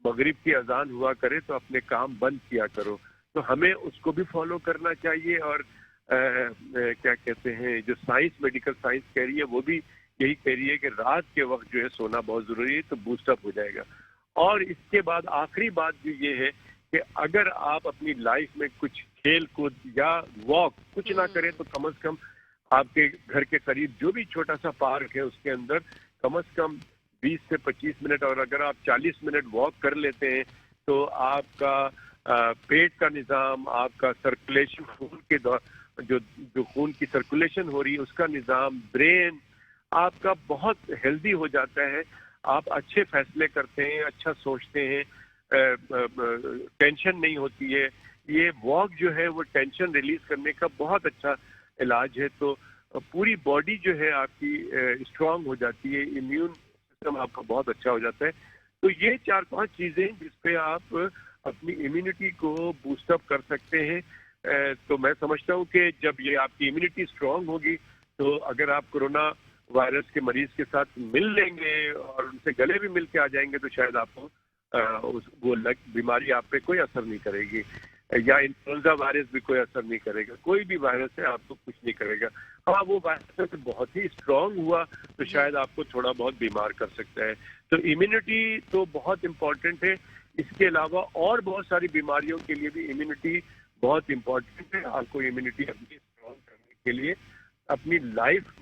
मगरिब की अजान हुआ करे तो अपने काम बंद किया करो, तो हमें उसको भी फॉलो करना चाहिए। और क्या कहते हैं, जो साइंस, मेडिकल साइंस कह रही है वो भी यही कह रही है कि रात के वक्त जो है सोना बहुत जरूरी है, तो बूस्टअप हो जाएगा। और इसके बाद आखिरी बात भी ये है कि अगर आप अपनी लाइफ में कुछ खेल कूद या वॉक कुछ ना करें तो कम से कम आपके घर के करीब जो भी छोटा सा पार्क है उसके अंदर कम से कम 20 से 25 मिनट, और अगर आप 40 मिनट वॉक कर लेते हैं तो आपका पेट का निज़ाम, आपका सर्कुलेशन, खून के जो खून की सर्कुलेशन हो रही है उसका निज़ाम, ब्रेन आपका बहुत हेल्दी हो जाता है। आप अच्छे फैसले करते हैं, अच्छा सोचते हैं, टेंशन नहीं होती है। ये वॉक जो है वो टेंशन रिलीज करने का बहुत अच्छा इलाज है। तो पूरी बॉडी जो है आपकी स्ट्रांग हो जाती है, इम्यून सिस्टम आपका बहुत अच्छा हो जाता है। तो ये 4-5 चीजें जिसपे आप अपनी इम्यूनिटी को बूस्टअप कर सकते हैं। तो मैं समझता हूँ कि जब ये आपकी इम्यूनिटी स्ट्रांग होगी तो अगर आप कोरोना वायरस के मरीज के साथ मिल लेंगे और उनसे गले भी मिल के आ जाएंगे तो शायद आपको वो बीमारी आप पे कोई असर नहीं करेगी, या इन्फ्लुएंजा वायरस भी कोई असर नहीं करेगा। कोई भी वायरस है आपको कुछ नहीं करेगा। हाँ, वो वायरस बहुत ही स्ट्रांग हुआ तो शायद आपको थोड़ा बहुत बीमार कर सकता है। तो इम्यूनिटी तो बहुत इम्पोर्टेंट है। इसके अलावा और बहुत सारी बीमारियों के लिए भी इम्यूनिटी बहुत इम्पोर्टेंट है। आपको इम्यूनिटी अपनी स्ट्रांग करने के लिए अपनी लाइफ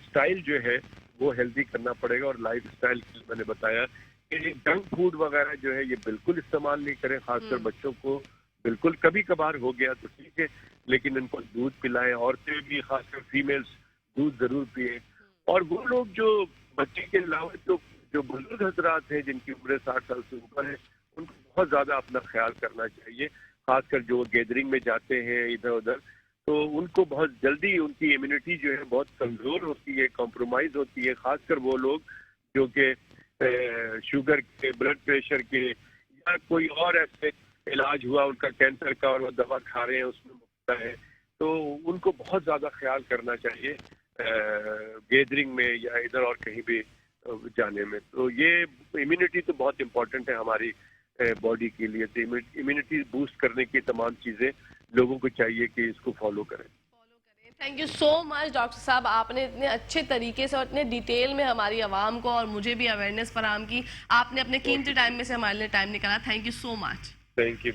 स्टाइल जो है वो हेल्दी करना पड़ेगा। और लाइफ स्टाइल मैंने बताया कि जंक फूड वगैरह जो है ये बिल्कुल इस्तेमाल नहीं करें, खासकर बच्चों को। बिल्कुल कभी कभार हो गया तो ठीक है, लेकिन इनको दूध पिलाएं। औरतें भी, खासकर फीमेल्स, दूध जरूर पिए। और वो लोग जो बच्चे के अलावा जो बुजुर्ग हजरात हैं जिनकी उम्र 60 साल से ऊपर है, उनको बहुत ज्यादा अपना ख्याल करना चाहिए। खासकर जो गैदरिंग में जाते हैं इधर उधर, तो उनको बहुत जल्दी उनकी इम्यूनिटी जो है बहुत कमजोर होती है, कॉम्प्रोमाइज होती है। खासकर वो लोग जो कि शुगर के, ब्लड प्रेशर के, या कोई और ऐसे इलाज हुआ उनका कैंसर का और वो दवा खा रहे हैं उसमें मुबतला है, तो उनको बहुत ज्यादा ख्याल करना चाहिए गैदरिंग में या इधर और कहीं भी जाने में। तो ये इम्यूनिटी तो बहुत इम्पोर्टेंट है हमारी बॉडी के लिए। तो इम्यूनिटी बूस्ट करने की तमाम चीजें लोगों को चाहिए कि इसको फॉलो करें। Thank you so much doctor साहब, आपने इतने अच्छे तरीके से और इतने डिटेल में हमारी आवाम को और मुझे भी अवेयरनेस फराहम की। आपने अपने कीमती टाइम में से हमारे लिए टाइम निकाला। Thank you so much. Thank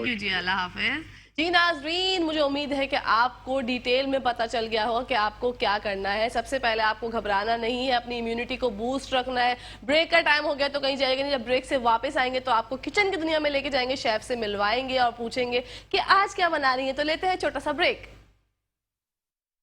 you जी, अल्लाह हाफिज। जी नाजरीन, मुझे उम्मीद है कि आपको डिटेल में पता चल गया होगा कि आपको क्या करना है। सबसे पहले आपको घबराना नहीं है, अपनी इम्यूनिटी को बूस्ट रखना है। ब्रेक का टाइम हो गया तो कहीं जाएगा नहीं, जब ब्रेक से वापस आएंगे तो आपको किचन की दुनिया में लेके जाएंगे, शेफ से मिलवाएंगे और पूछेंगे कि आज क्या बना रही है। तो लेते हैं छोटा सा ब्रेक।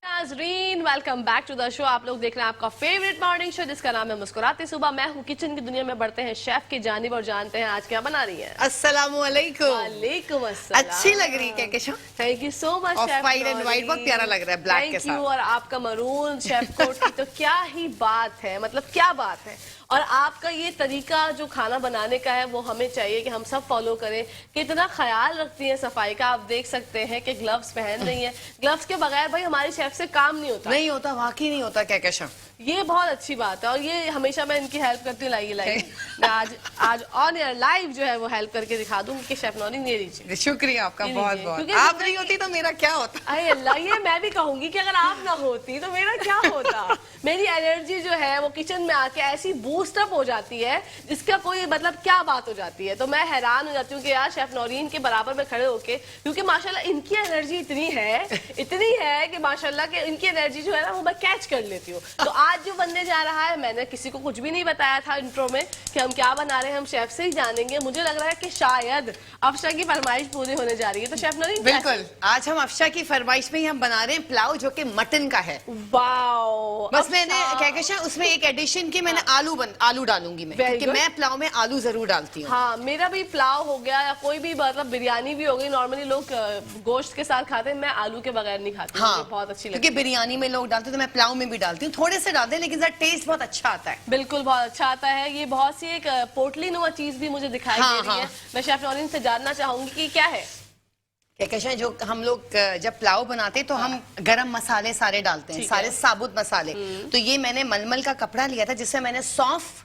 नाजरीन, welcome back to the show. आप लोग देख रहे हैं आपका फेवरेट मॉर्निंग शो जिसका नाम है मुस्कुराते सुबह। मैं हूँ किचन की दुनिया में, बढ़ते हैं शेफ की जानिब और जानते हैं आज क्या बना रही है। अस्सलामुअलैकुम। वालेकुम अस्सलाम। अच्छी लग रही है क्या? Thank you so much of chef white and white बहुत प्यारा लग रहा है ब्लैक के साथ। और आपका मरून शेफ कोट की तो क्या ही बात है, मतलब क्या बात है। और आपका ये तरीका जो खाना बनाने का है वो हमें चाहिए कि हम सब फॉलो करें। कितना ख्याल रखती हैं सफाई का, आप देख सकते हैं कि ग्लव्स पहन रही हैं। ग्लव्स के बगैर भाई हमारी शेफ से काम नहीं होता, नहीं होता, वाकई नहीं होता क्या। ये बहुत अच्छी बात है और ये हमेशा मैं इनकी हेल्प करती हूँ। लाइए मैं आज ऑन एयर लाइव जो है वो हेल्प करके दिखा दूंगी कि शेफ नौरीन ये लीजिए। शुक्रिया आपका ये बहुत लीजिए, बहुत। क्योंकि आप नहीं होती तो मेरा क्या होता। अरे अल्लाह, ये मैं भी कहूंगी कि अगर आप ना होती तो मेरा क्या होता। मेरी एनर्जी जो है वो किचन में आके ऐसी बूस्टअप हो जाती है जिसका कोई मतलब क्या बात हो जाती है। तो मैं हैरान हो जाती हूँ कि यार शेफ नौरीन के बराबर में खड़े होके, क्योंकि माशाल्लाह इनकी एनर्जी इतनी है कि माशाल्लाह कि इनकी एनर्जी जो है ना वो मैं कैच कर लेती हूँ। तो आज जो बनने जा रहा है, मैंने किसी को कुछ भी नहीं बताया था इंट्रो में कि हम क्या बना रहे हैं, हम शेफ से ही जानेंगे। मुझे लग रहा है कि शायद अफशा की फरमाइश पूरी होने जा रही है। तो शेफ नौरीन, बिल्कुल, आज हम अफशा की फरमाइश में ही हम बना रहे हैं पुलाव जो कि मटन का है। वाओ, बस मैंने क्या उसमें एक एडिशन की मैंने आलू डालूंगी मैं, क्योंकि मैं पुलाव में आलू जरूर डालती हूँ। हाँ, मेरा भी पुलाव हो गया या कोई भी मतलब बिरयानी भी हो गई, नॉर्मली लोग गोश्त के साथ खाते हैं, मैं आलू के बगैर नहीं खाती। हाँ, मुझे बहुत अच्छी लगती है। क्योंकि बिरयानी में लोग डालते हैं तो मैं पुलाव में भी डालती हूँ, थोड़े से डालते हैं लेकिन जरा टेस्ट बहुत अच्छा आता है। बिल्कुल, बहुत अच्छा आता है। ये बहुत सी एक पोटली नुमा चीज भी मुझे दिखाई दे रही है। मैं शेफ नौरीन से जानना चाहूंगी कि क्या है। क्या जो हम लोग जब पुलाव बनाते तो हम गरम मसाले सारे डालते हैं, सारे साबुत मसाले। तो ये मैंने मलमल का कपड़ा लिया था जिससे मैंने सौंफ,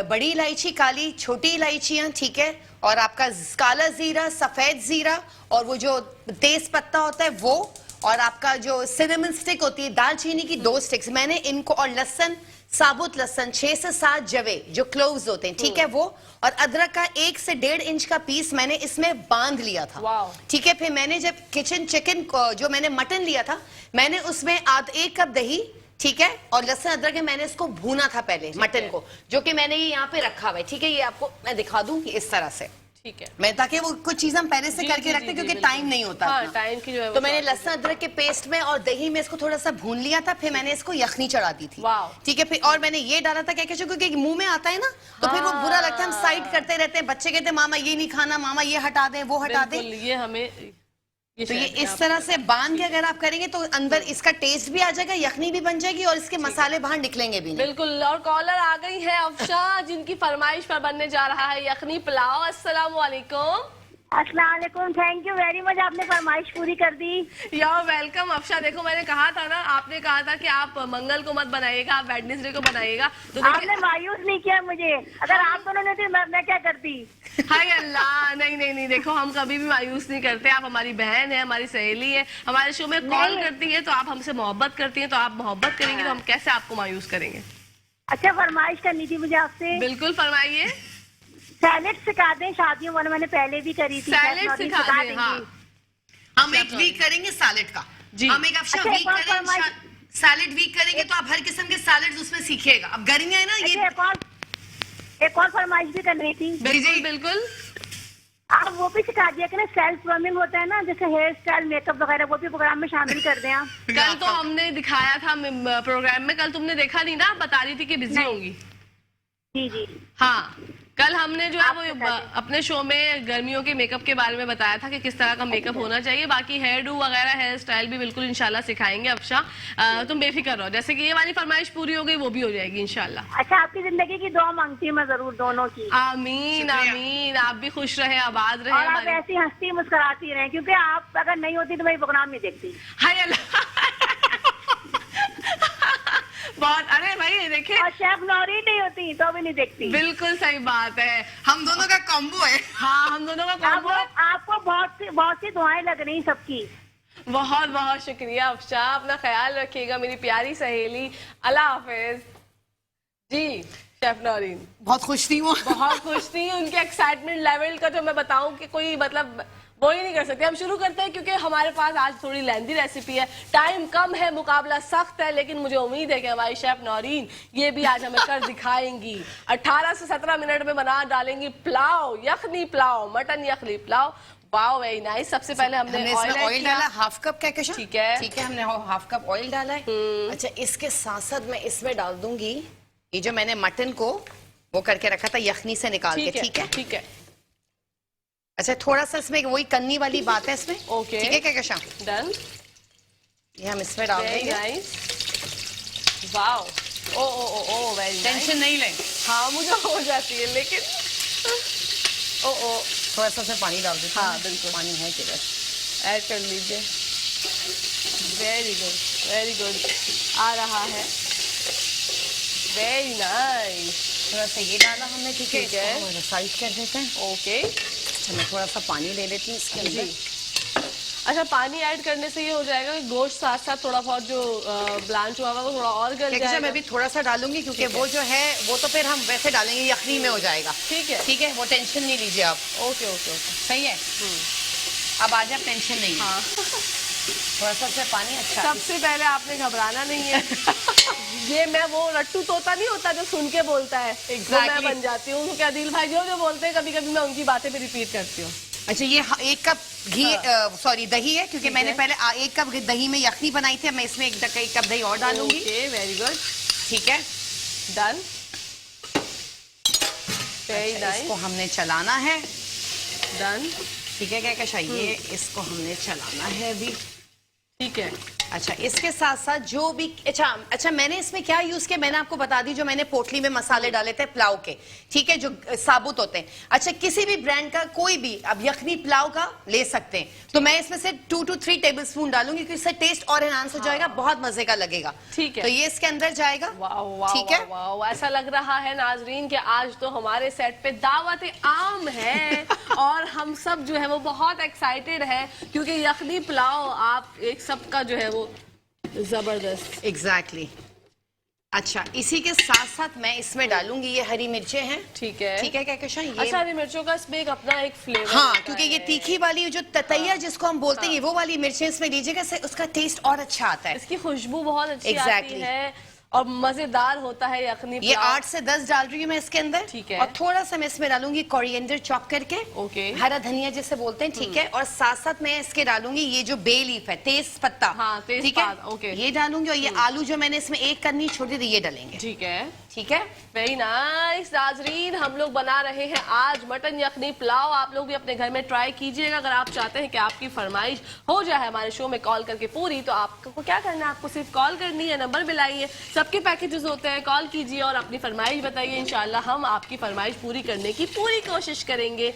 बड़ी इलायची, काली छोटी इलायचियां, ठीक है, और आपका काला जीरा, सफेद जीरा, और वो जो तेज पत्ता होता है वो, और आपका जो सिनेमन स्टिक होती है दालचीनी की 2 स्टिक्स मैंने इनको, और लहसुन, साबुत लहसुन 6 से 7 जवे जो क्लोव्स होते हैं, ठीक है वो, और अदरक का 1 से 1.5 इंच का पीस मैंने इसमें बांध लिया था। ठीक है, फिर मैंने जब चिकन जो मैंने मटन लिया था मैंने उसमें 1 कप दही, ठीक है, और लहसुन अदरक मैंने इसको भूना था पहले मटन को, जो कि मैंने ये यहाँ पे रखा हुआ है। ठीक है, ये आपको मैं दिखा दूं कि इस तरह से, ठीक है, मैं ताकि वो कुछ चीज हम पहले से करके रखते क्योंकि टाइम नहीं होता। हाँ, टाइम की जो है तो मैंने लहसुन अदरक के पेस्ट में और दही में इसको थोड़ा सा भून लिया था, फिर मैंने इसको यखनी चढ़ा दी थी। ठीक है, फिर और मैंने ये डाला था क्या क्योंकि मुंह में आता है ना तो फिर वो बुरा लगता है, हम साइड करते रहते हैं, बच्चे कहते हैं मामा ये नहीं खाना, मामा ये हटा दे, वो हटा दे। ये हमें तो ये इस तरह से बांध के अगर आप करेंगे तो अंदर इसका टेस्ट भी आ जाएगा, यखनी भी बन जाएगी और इसके मसाले बाहर निकलेंगे भी नहीं। बिल्कुल, और कॉलर आ गई है अफशा जिनकी फरमाइश पर बनने जा रहा है यखनी पुलाव। अस्सलाम वालेकुम। अस्सलाम वालेकुम, थैंक यू वेरी मच, आपने फरमाइश पूरी कर दी। यार वेलकम अफशा। देखो मैंने कहा था ना, आपने कहा था कि आप मंगल को मत बनाइएगा, आप वेडनेसडे को बनाइएगा, तो आपने मायूस नहीं किया मुझे। अगर आप दोनों ने थी मैं क्या करती। हाय अल्लाह, नहीं, देखो हम कभी भी मायूस नहीं करते। आप हमारी बहन है, हमारी सहेली है, हमारे शो में कॉल करती है तो आप हमसे मोहब्बत करती है, तो आप मोहब्बत करेंगे तो हम कैसे आपको मायूस करेंगे। अच्छा, फरमाइश करनी थी मुझे आपसे। बिल्कुल फरमाइए। सैलेड सिखा दें, शादियों वाले मैंने पहले भी करी थी। सैलेड सिखा दें, हाँ। हम एक वीक करेंगे सैलेड का जी। हम एक अच्छा, वीक करेंगे सैलेड वीक करेंगे तो आप हर किस्म के सैलेड उसमें सीखिएगा। अब गर्मियां है ना, ये एक और फरमाइश भी करनी थी। बिल्कुल आप वो भी सिखा दिया कि ना सेल्फ ग्रूमिंग होता है ना, जैसे हेयर स्टाइल, मेकअप वगैरह, वो भी प्रोग्राम में शामिल कर दें आप। कल तो हमने दिखाया था प्रोग्राम में, कल तुमने देखा नहीं ना, बता रही थी कि बिजी होंगी। जी हाँ, कल हमने जो है वो अपने शो में गर्मियों के मेकअप के बारे में बताया था कि किस तरह का मेकअप होना चाहिए। बाकी हेयर डू वगैरह, हेयर स्टाइल भी बिल्कुल इंशाल्लाह सिखाएंगे अफशा। तुम बेफिक्र रहो, जैसे कि ये वाली फरमाइश पूरी हो गई वो भी हो जाएगी इंशाल्लाह। अच्छा, आपकी जिंदगी की दुआ मांगती हूँ मैं जरूर, दोनों की। आमीन आमीन, आप भी खुश रहे, आबाद रहे, और आप ऐसी हंसती मुस्कुराती रहे, क्योंकि आप अगर नहीं होती तो मैं प्रोग्राम नहीं देखती। हाय अल्लाह बहुत, अरे भाई देखिए, और शेफ नौरीन नहीं होती तो भी नहीं देखती। बिल्कुल सही बात है, हम दोनों का कॉम्बो है। हाँ, हम दोनों का कॉम्बो है। आपको बहुत सी दुआएं लग रही सबकी। बहुत बहुत शुक्रिया अफशा, अपना ख्याल रखिएगा मेरी प्यारी सहेली। अल्लाह हाफिज जी। शेफ नौरीन बहुत खुश थी वो, बहुत खुश थी। उनके एक्साइटमेंट लेवल का जो मैं बताऊं कि कोई मतलब वो ही नहीं कर सकते। हम शुरू करते हैं क्योंकि हमारे पास आज थोड़ी लेंदी रेसिपी है, टाइम कम है, मुकाबला सख्त है, लेकिन मुझे उम्मीद है कि हमारी शेफ नौरीन ये भी आज हमें कर दिखाएंगी। 18 से 17 मिनट में बना डालेंगी pulao, yakhni pulao, mutton yakhni pulao. Wow very nice. सबसे पहले हमने ऑयल डाला, हाफ कप कहकशां। ठीक है, ठीक है, हमने हाफ कप ऑयल डाला है। अच्छा, इसके साथ साथ मैं इसमें डाल दूंगी ये जो मैंने मटन को वो करके रखा था यखनी से निकाल के। ठीक है, ठीक है। अच्छा, थोड़ा सा इसमें वही कन्नी वाली बात है इसमें। ओके, ठीक है कहकशां, डन। ये हम इसमें डाल वेरी देंगे। नाइस, वाओ, ओ ओ ओ ओ वेरी नाइस। टेंशन नहीं लें। हाँ, मुझे हो जाती है, लेकिन ओ ओ थोड़ा सा उसमें पानी डाल दीजिए। हाँ बिल्कुल, पानी है किधर, ऐड कर लीजिए। वेरी गुड, वेरी गुड, आ रहा है। Very nice. थोड़ा सा ये डाला हमने। ठीक है, ठीक है, इसको साइड कर देते हैं। ओके। अच्छा, मैं थोड़ा सा पानी ले लेती हूँ इसके अंदर। अच्छा, पानी ऐड करने से ये हो जाएगा कि गोश्त साथ साथ थोड़ा बहुत जो ब्लांच हुआ वो थोड़ा और गल जाएगा। मैं भी थोड़ा सा डालूंगी क्योंकि वो जो है वो तो फिर हम वैसे डालेंगे, यखनी में हो जाएगा। ठीक है, ठीक है, वो टेंशन नहीं लीजिए आप। ओके ओके ओके, सही है। अब आज आप टेंशन नहीं। हाँ। थोड़ा सा उसमें पानी। अच्छा, सबसे पहले आपने घबराना नहीं है। ये मैं वो रट्टू तोता नहीं होता जो सुन के बोलता है, वो मैं बन जाती हूँ। क्योंकि आदिल भाई जो जो बोलते हैं कभी कभी मैं उनकी बातें भी रिपीट करती हूँ। अच्छा, ये 1 कप घी, सॉरी दही है, क्योंकि मैंने पहले 1 कप दही में यखनी बनाई थी। मैं इसमें 1 कप दही और डालूंगी। ओके, वेरी गुड, ठीक है, डन। वेरी नाइस, इसको हमने चलाना है। डन। ठीक है कहकशां, ये इसको हमने चलाना है अभी। ठीक है। अच्छा, इसके साथ साथ जो भी अच्छा मैंने इसमें क्या यूज किया मैंने आपको बता दी। जो मैंने पोटली में मसाले डाले थे पुलाव के, ठीक है, जो साबुत होते हैं। अच्छा, किसी भी ब्रांड का कोई भी अब यखनी पुलाव का ले सकते हैं, तो मैं इसमें से 2 to 3 टेबलस्पून डालूंगी क्योंकि इससे टेस्ट और एनहांस हो जाएगा, बहुत मजे का लगेगा। ठीक है, तो ये इसके अंदर जाएगा। वाओ वाओ, ठीक है, वाओ, ऐसा लग रहा है नाजरीन कि आज तो हमारे सेट पे दावत आम है और हम सब जो है वो बहुत एक्साइटेड है क्योंकि यखनी पुलाव आप एक सबका जो है वो जबरदस्त। एग्जैक्टली। अच्छा, इसी के साथ साथ मैं इसमें डालूंगी ये हरी मिर्चें हैं। ठीक है, ठीक है कहकशां, ये अच्छा, हरी मिर्चों का इसमें एक अपना एक फ्लेवर। हाँ, क्योंकि ये तीखी वाली जो ततैया जिसको हम बोलते हैं, वो वाली मिर्चें इसमें लीजिएगा, इससे उसका टेस्ट और अच्छा आता है। इसकी खुशबू बहुत अच्छी आती Exactly. है और मजेदार होता है यखनी ये पुलाव। 8 से 10 डाल रही हूँ मैं इसके अंदर। ठीक है, और थोड़ा सा मैं इसमें डालूंगी कोरिएंडर चॉप करके। ओके, हरा धनिया जिसे बोलते हैं। ठीक है, और साथ साथ मैं इसके डालूंगी ये जो बे लीफ है, तेज पत्ता। हाँ, तेज ठीक है, पत्ता, ओके, ये डालूंगी। और ये आलू जो मैंने इसमें एक करनी छोड़ी थी, ये डालेंगे। ठीक है, ठीक है, वेरी नाइस। नाजरीन, हम लोग बना रहे हैं आज मटन यखनी पुलाव। आप लोग भी अपने घर में ट्राई कीजिएगा। अगर आप चाहते हैं कि आपकी फरमाइश हो जाए हमारे शो में कॉल करके पूरी, तो आपको क्या करना है, आपको सिर्फ कॉल करनी है, नंबर मिलाइए, सबके पैकेजेस होते हैं, कॉल कीजिए और अपनी फरमाइश बताइए। इंशाल्लाह हम आपकी फरमाइश पूरी करने की पूरी कोशिश करेंगे।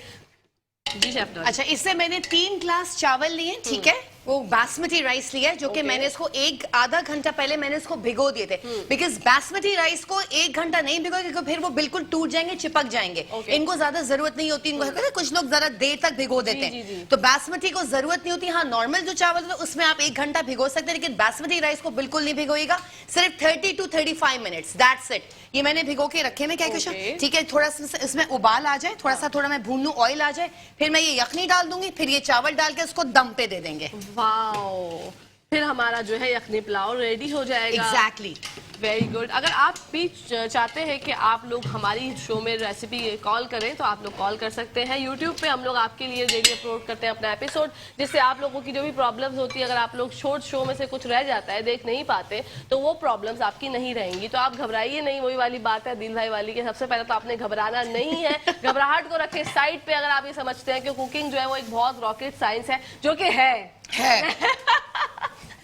जी शेफ नौरीन। अच्छा, इससे मैंने 3 ग्लास चावल लिए। ठीक है, वो बासमती राइस लिया है, जो कि मैंने इसको आधा घंटा पहले मैंने इसको भिगो दिए थे। बिकॉज बासमती राइस को 1 घंटा नहीं भिगो, क्योंकि फिर वो बिल्कुल टूट जाएंगे, चिपक जाएंगे। इनको ज्यादा जरूरत नहीं होती। इनको कुछ लोग जरा देर तक भिगो देते हैं, तो बासमती को जरूरत नहीं होती। हाँ, नॉर्मल जो चावल है उसमें आप 1 घंटा भिगो सकते हैं, लेकिन बासमती राइस को बिल्कुल नहीं भिगोएगा, सिर्फ 30 to 35 मिनट्स, दैट्स इट। ये मैंने भिगो के रखे मैं कहकशां। ठीक है, थोड़ा सा इसमें उबाल आ जाए, थोड़ा मैं भून लूं, ऑयल आ जाए, फिर मैं ये यखनी डाल दूंगी, फिर ये चावल डाल के उसको दम पे दे देंगे। वाओ, फिर हमारा जो है यखनी पुलाव रेडी हो जाएगा। Exactly, very good. अगर आप भी चाहते हैं कि आप लोग हमारी शो में रेसिपी कॉल करें तो आप लोग कॉल कर सकते हैं। यूट्यूब पे हम लोग आपके लिए डेली अपलोड करते हैं अपना एपिसोड, जिससे आप लोगों की जो भी प्रॉब्लम्स होती है, अगर आप लोग शॉर्ट शो में से कुछ रह जाता है, देख नहीं पाते, तो वो प्रॉब्लम्स आपकी नहीं रहेंगी। तो आप घबराइए नहीं, वही वाली बात है दिल भाई वाली के। सबसे पहले तो आपने घबराना नहीं है, घबराहट को रखे साइड पे। अगर आप ये समझते हैं कि कुकिंग जो है वो एक बहुत रॉकेट साइंस है, जो कि है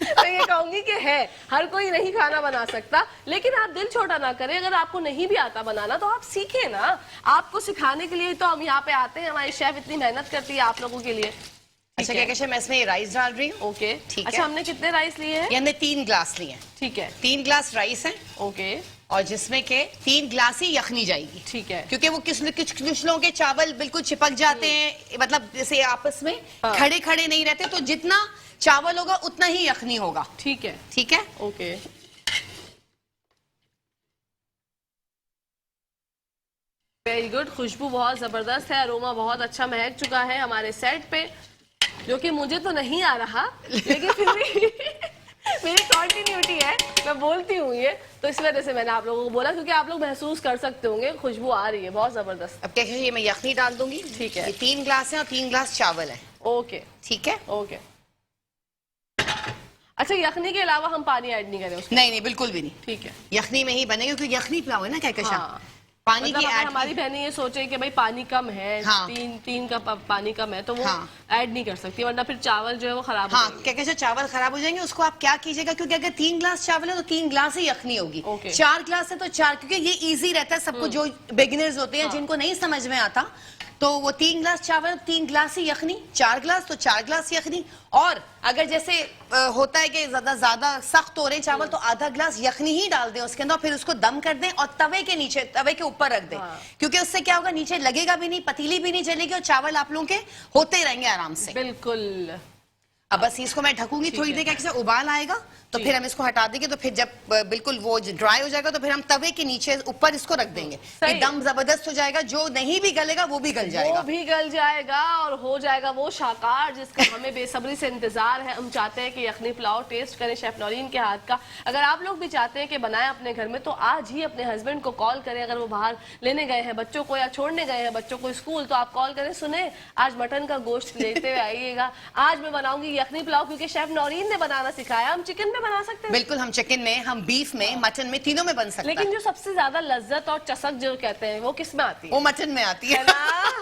तो ये कहूंगी कि है, हर कोई नहीं खाना बना सकता, लेकिन आप दिल छोटा ना करें। अगर आपको नहीं भी आता बनाना तो आप सीखें ना, आपको सिखाने के लिए तो हम यहाँ पे आते हैं। हमारी शेफ इतनी मेहनत करती है आप लोगों के लिए। अच्छा कहकशां, मैं इसमें राइस डाल रही हूँ। ओके, ठीक है। अच्छा, हमने कितने राइस लिए हैं? ये हमने 3 ग्लास लिए हैं। ठीक है, 3 ग्लास राइस है। ओके, और जिसमें के 3 ग्लास ही यखनी जाएगी। ठीक है, क्योंकि वो कुछ लोगों के चावल बिल्कुल चिपक जाते हैं, मतलब जैसे आपस में खड़े खड़े नहीं रहते, तो जितना चावल होगा उतना ही यखनी होगा। ठीक है, ठीक है, ओके। वेरी गुड, खुशबू बहुत जबरदस्त है, अरोमा बहुत अच्छा महक चुका है हमारे सेट पे। जो कि मुझे तो नहीं आ रहा, लेकिन फिर भी मेरी कंटिन्यूटी है, मैं बोलती हूँ ये, तो इस वजह से मैंने आप लोगों को बोला, क्योंकि आप लोग महसूस कर सकते होंगे खुशबू आ रही है बहुत जबरदस्त। अब क्या ये मैं यखनी डाल दूंगी। ठीक है। ये 3 ग्लास है और 3 ग्लास चावल है। ओके ठीक है। ओके। अच्छा, यखनी के अलावा हम पानी ऐड नहीं करें उसमें? नहीं बिल्कुल भी नहीं, ठीक है। यखनी में ही बनेगा क्योंकि यखनी पुलाव है ना कहकशां। हाँ। पानी मतलब की अगर ऐड हमारी बहनें ये सोचे कि भाई पानी कम है, हाँ। तीन कप पानी कम है, तो वो हाँ। ऐड नहीं कर सकती, वरना फिर चावल जो है वो खराब हो हाँ, जाएंगे। कहकशां चावल खराब हो जाएंगे। उसको आप क्या कीजिएगा, क्योंकि अगर 3 ग्लास चावल है तो 3 ग्लास ही यखनी होगी। ओके। 4 ग्लास है तो 4, क्योंकि ये इजी रहता है सबको, जो बिगिनर्स होते हैं जिनको नहीं समझ में आता, तो वो 3 ग्लास चावल 3 ग्लास ही यखनी, 4 ग्लास तो 4 ग्लास यखनी। और अगर जैसे होता है कि ज्यादा सख्त हो रहे हैं चावल, तो आधा ग्लास यखनी ही डाल दें उसके अंदर, फिर उसको दम कर दें और तवे के नीचे, तवे के ऊपर रख दें। हाँ। क्योंकि उससे क्या होगा, नीचे लगेगा भी नहीं, पतीली भी नहीं जलेगी और चावल आप लोगों के होते रहेंगे आराम से। बिल्कुल। अब बस इसको मैं ढकूंगी थोड़ी देर, कैसे उबाल आएगा तो फिर हम इसको हटा देंगे, तो फिर जब बिल्कुल वो ड्राई हो जाएगा तो फिर हम तवे के नीचे ऊपर इसको रख देंगे। एकदम जबरदस्त हो जाएगा, जो नहीं भी गलेगा वो भी गल जाएगा। वो भी गल जाएगा और हो जाएगा वो शाकार जिसका हमें बेसब्री से इंतजार है। हम चाहते हैं कि यखनी पुलाव टेस्ट करें शेफ नौरीन के हाथ का। अगर आप लोग भी चाहते हैं कि बनाएं अपने घर में, तो आज ही अपने हस्बैंड को कॉल करें। अगर वो बाहर लेने गए हैं बच्चों को या छोड़ने गए हैं बच्चों को स्कूल, तो आप कॉल करें, सुने आज मटन का गोश्त लेते हुए आइएगा, आज मैं बनाऊंगी यखनी पुलाव, क्योंकि शेफ नौरीन ने बनाना सिखाया। हम चिकन में बना सकते हैं, बिल्कुल, हम चिकन में, हम बीफ में, मटन में, तीनों में बन सकता है। लेकिन जो सबसे ज्यादा लज्जत और चसक जो कहते हैं वो किस में आती है? वो मटन में आती है है ना?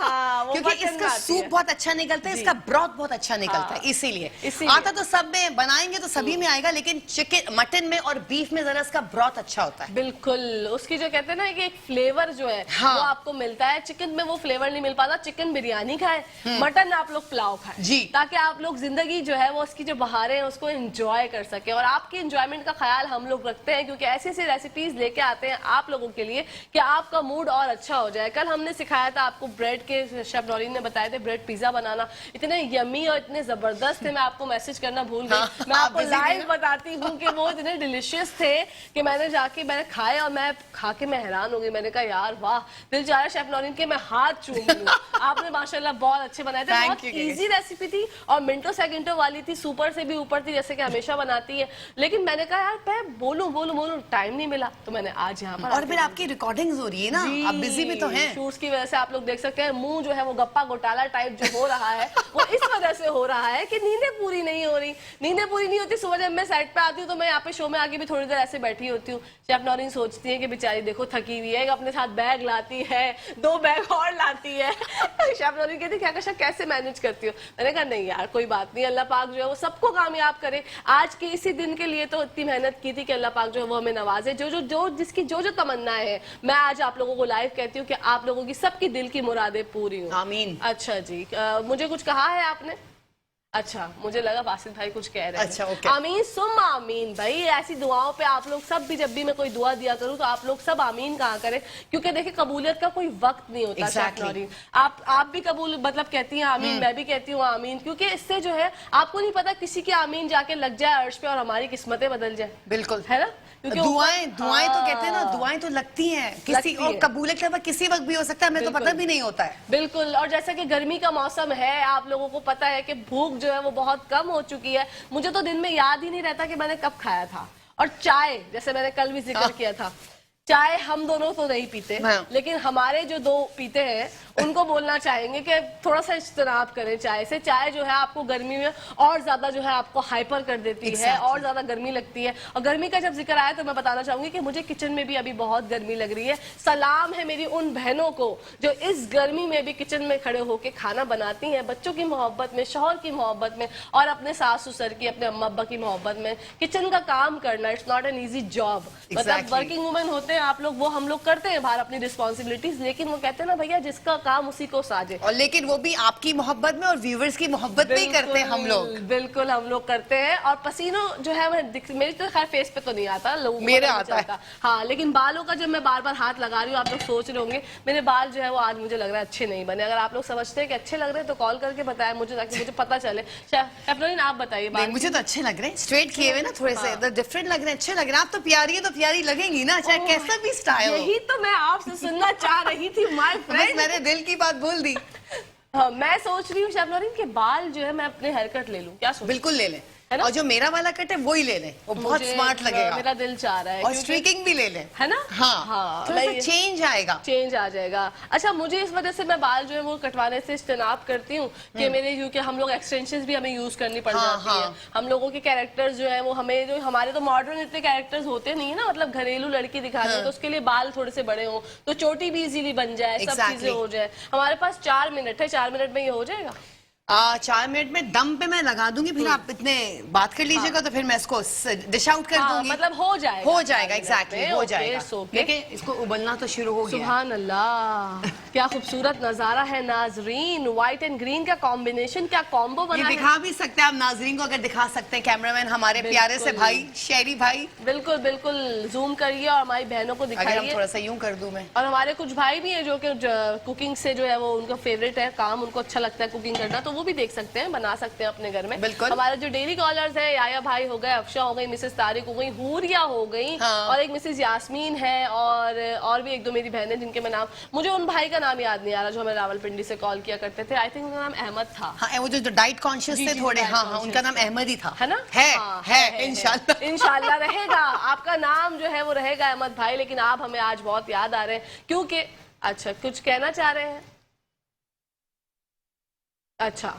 हाँ, वो क्योंकि मटन में इसका आती सूप है। बहुत अच्छा निकलता है, इसका ब्रॉथ बहुत अच्छा निकलता है, इसीलिए आता तो सब में, बनाएंगे तो सभी में आएगा, लेकिन चिकन, मटन में और बीफ में जरा इसका ब्रॉथ अच्छा होता है। बिल्कुल, उसकी जो कहते हैं ना कि एक फ्लेवर जो है हाँ। वो आपको मिलता है। चिकन में वो फ्लेवर नहीं मिल पाता। चिकन बिरयानी खाए, मटन आप लोग पुलाव खाए जी, ताकि आप लोग जिंदगी जो है वो उसकी जो बहारें हैं उसको एंजॉय कर सके। और आपकी एंजॉयमेंट का ख्याल हम लोग रखते हैं, क्योंकि ऐसी ऐसी रेसिपीज लेके आते हैं आप लोगों के लिए कि आपका मूड और अच्छा हो जाए। कल हमने सिखाया था आपको ब्रेड के, शेफ नौरीन ने बताए थे ब्रेड पिज्जा बनाना, इतने यमी और इतने जबरदस्त थे, मैं आपको मैसेज करना भूल गई। हाँ, मैं आपको busy थी लाइव ना? बताती हूँ कि वो इतने डिलिशियस थे कि मैंने खाए और मैं खा के मैं हैरान हो गई। मैंने कहा यार वाह, दिल चाह रहा है शेफ नौरीन के मैं हाथ चूम लूं। आपने माशाल्लाह बहुत अच्छे बनाए थे, बहुत इजी रेसिपी थी और मिनटों सेकंडों वाली थी, सुपर से भी ऊपर थी, जैसे कि हमेशा बनाती है। लेकिन मैंने कहा यार मैं बोलूं टाइम नहीं मिला, तो मैंने आज यहाँ पर, और फिर आपकी रिकॉर्डिंग्स हो रही है ना, आप बिजी भी तो हैं। शूट्स की वजह से आप लोग देख सकते हैं मुंह जो है वो गप्पा घोटाला टाइप जो हो रहा है वो इस वजह से हो रहा है कि नींदें पूरी नहीं हो रही। नींदें पूरी नहीं होती, सुबह जब मैं सेट पे आती हूँ तो मैं यहाँ पे शो में आके भी थोड़ी देर ऐसे बैठी होती हूँ। शेफ नौरीन सोचती है कि बेचारी देखो थकी हुई है, अपने साथ बैग लाती है, 2 बैग और लाती है। शेफ नौरीन कहती क्या कशा कैसे मैनेज करती हो? मैंने कहा नहीं यार कोई बात नहीं, अल्लाह पाक जो है वो सबको कामयाब करे। आज के इसी दिन के लिए तो इतनी मेहनत की थी कि अल्लाह पाक जो है वो हमें नवाजे। जो जिसकी जो तमन्नाएं हैं, मैं आज आप लोगों को लाइव कहती हूँ कि आप लोगों की सबकी दिल की मुरादें पूरी हों। आमीन। अच्छा जी, मुझे कुछ कहा है आपने? अच्छा, मुझे लगा बासित भाई कुछ कह रहे हैं। अच्छा, ओके। आमीन सुम आमीन भाई, ऐसी दुआओं पे आप लोग सब भी, जब भी मैं कोई दुआ दिया करूं तो आप लोग सब आमीन कहा करें, क्योंकि देखिए कबूलियत का कोई वक्त नहीं होता। Exactly. आप भी कबूल मतलब कहती हैं आमीन, मैं भी कहती हूँ आमीन, क्योंकि इससे जो है आपको नहीं पता किसी की आमीन जाके लग जाए अर्श पे और हमारी किस्मतें बदल जाए। बिल्कुल, है ना? क्योंकि दुआएं तो कहते हैं ना, दुआएं तो लगती हैं किसी, और कबूलियत का वक्त किसी वक्त भी हो सकता है, हमें तो पता भी नहीं होता है। बिल्कुल, और जैसा कि गर्मी का मौसम है, आप लोगों को पता है कि भूख जो है वो बहुत कम हो चुकी है। मुझे तो दिन में याद ही नहीं रहता कि मैंने कब खाया था। और चाय, जैसे मैंने कल भी जिक्र किया था, चाय हम दोनों तो नहीं पीते, लेकिन हमारे जो 2 पीते हैं उनको बोलना चाहेंगे कि थोड़ा सा इज्तनाब करें चाय से। चाय जो है आपको गर्मी में और ज्यादा जो है आपको हाइपर कर देती है, और ज्यादा गर्मी लगती है। और गर्मी का जब जिक्र आया तो मैं बताना चाहूंगी कि मुझे किचन में भी अभी बहुत गर्मी लग रही है। सलाम है मेरी उन बहनों को जो इस गर्मी में भी किचन में खड़े होकर खाना बनाती हैं, बच्चों की मोहब्बत में, शौहर की मोहब्बत में, और अपने सास ससुर की, अपने अम्मा अब्बा की मोहब्बत में किचन का काम करना। It's not an easy job. मतलब वर्किंग वुमेन होते हैं आप लोग, वो हम लोग करते हैं बाहर अपनी रिस्पॉन्सिबिलिटीज, लेकिन वो कहते हैं ना भैया जिसका काम उसी को साजे। और लेकिन वो भी आपकी मोहब्बत में और व्यूवर्स की मोहब्बत में ही करते हैं हम लोग। बिल्कुल हम लोग करते हैं। और पसीनो जो है मेरी तो खैर फेस पे तो नहीं आता, लोगों को मेरे नहीं आता है। हाँ, लेकिन बालों का जब मैं बार बार हाथ लगा रही हूँ, आप लोग सोच रहे होंगे मेरे बाल जो है वो आज मुझे लग रहा है अच्छे नहीं बने। अगर आप लोग समझते हैं कि अच्छे लग रहे हैं तो कॉल करके बताएं मुझे, ताकि मुझे पता चले। शेफ नौरीन आप बताइए। मुझे तो अच्छे लग रहे हैं, स्ट्रेट किए हुए ना, थोड़े से डिफरेंट लग रहे हैं, अच्छे लग रहे हैं। आप तो प्यारी है तो प्यारी लगेंगी ना, चाहे कैसा भी स्टाइल हो। यही तो मैं आपसे सुनना चाह रही थी माय फ्रेंड। मैंने दिल की बात बोल दी। हाँ, मैं सोच रही हूँ शेफ नौरीन के बाल जो है मैं अपने हेयर कट ले लूं, क्या सोच बिल्कुल ले लें, है ना? और जो मेरा वाला कट है वो ही ले लें, वो बहुत मुझे, स्मार्ट लगेगा। मेरा दिल चाह रहा है और क्योंकि- स्ट्रीकिंग भी ले लें, है ना? हाँ, हाँ, थोड़ा सा मैं- चेंज आएगा। चेंज आ जाएगा। अच्छा, मुझे इस वजह से मैं बाल जो है वो कटवाने से इज्तनाब करती हूँ कि मेरे क्योंकि हम लोग एक्सटेंशंस भी हमें यूज करनी पड़ हाँ, जाती है। हम लोगों के कैरेक्टर्स जो है वो हमें जो हमारे तो मॉडर्न इतने कैरेक्टर्स होते नहीं है ना, मतलब घरेलू लड़की दिखानी है तो उसके लिए बाल थोड़े से बड़े हो तो चोटी भी इजीली बन जाए, सब Exactly. चीजें हो जाए। हमारे पास 4 मिनट है, 4 मिनट में ये हो जाएगा। 4 मिनट में दम पे मैं लगा दूंगी, फिर आप इतने बात कर लीजिएगा तो फिर मैं इसको डिश आउट कर हाँ, दूंगी। मतलब हो जाएगा, हो 4 जाएगा, मिनट एग्जैक्टली में। हो ओके, जाएगा। it's okay। देखिए इसको उबलना तो शुरू हो गया। सुभान अल्लाह, क्या खूबसूरत नजारा है नाजरीन। व्हाइट एंड ग्रीन का कॉम्बिनेशन, क्या कॉम्बो ये बना है। दिखा भी सकते हैं आप नाजरीन को, अगर दिखा सकते हैं कैमरामैन हमारे प्यारे से भाई शेरी भाई, बिल्कुल बिल्कुल जूम करिए और हमारी बहनों को अगर हम दिखाइए। थोड़ा सा यूं कर दूं मैं। और हमारे कुछ भाई भी हैं जो कि कुकिंग से जो है वो उनका फेवरेट है काम, उनको अच्छा लगता है कुकिंग करना, तो वो भी देख सकते हैं, बना सकते हैं अपने घर में। बिल्कुल। हमारे जो डेली कॉलर्स हैं, याया भाई हो गए, अफशा हो गई, मिसेस तारिक हो गई, हूरिया हो गई, हाँ। और एक मिसेस यास्मीन है, और भी 1-2 मेरी बहनें जिनके मैं नाम, मुझे उन भाई का नाम याद नहीं आ रहा जो हमें रावलपिंडी से कॉल किया करते थे। आई थिंक उनका नाम अहमद था, हाँ, वो जो डाइट कॉन्शियस जी, थे जी, थोड़े, diet हाँ हाँ, conscious उनका नाम अहमद ही था, है ना? हाँ, है इंशाल्लाह। इंशाल्लाह रहेगा आपका नाम जो है वो रहेगा अहमद भाई, लेकिन आप हमें आज बहुत याद आ रहे हैं क्योंकि अच्छा कुछ कहना चाह रहे हैं। अच्छा,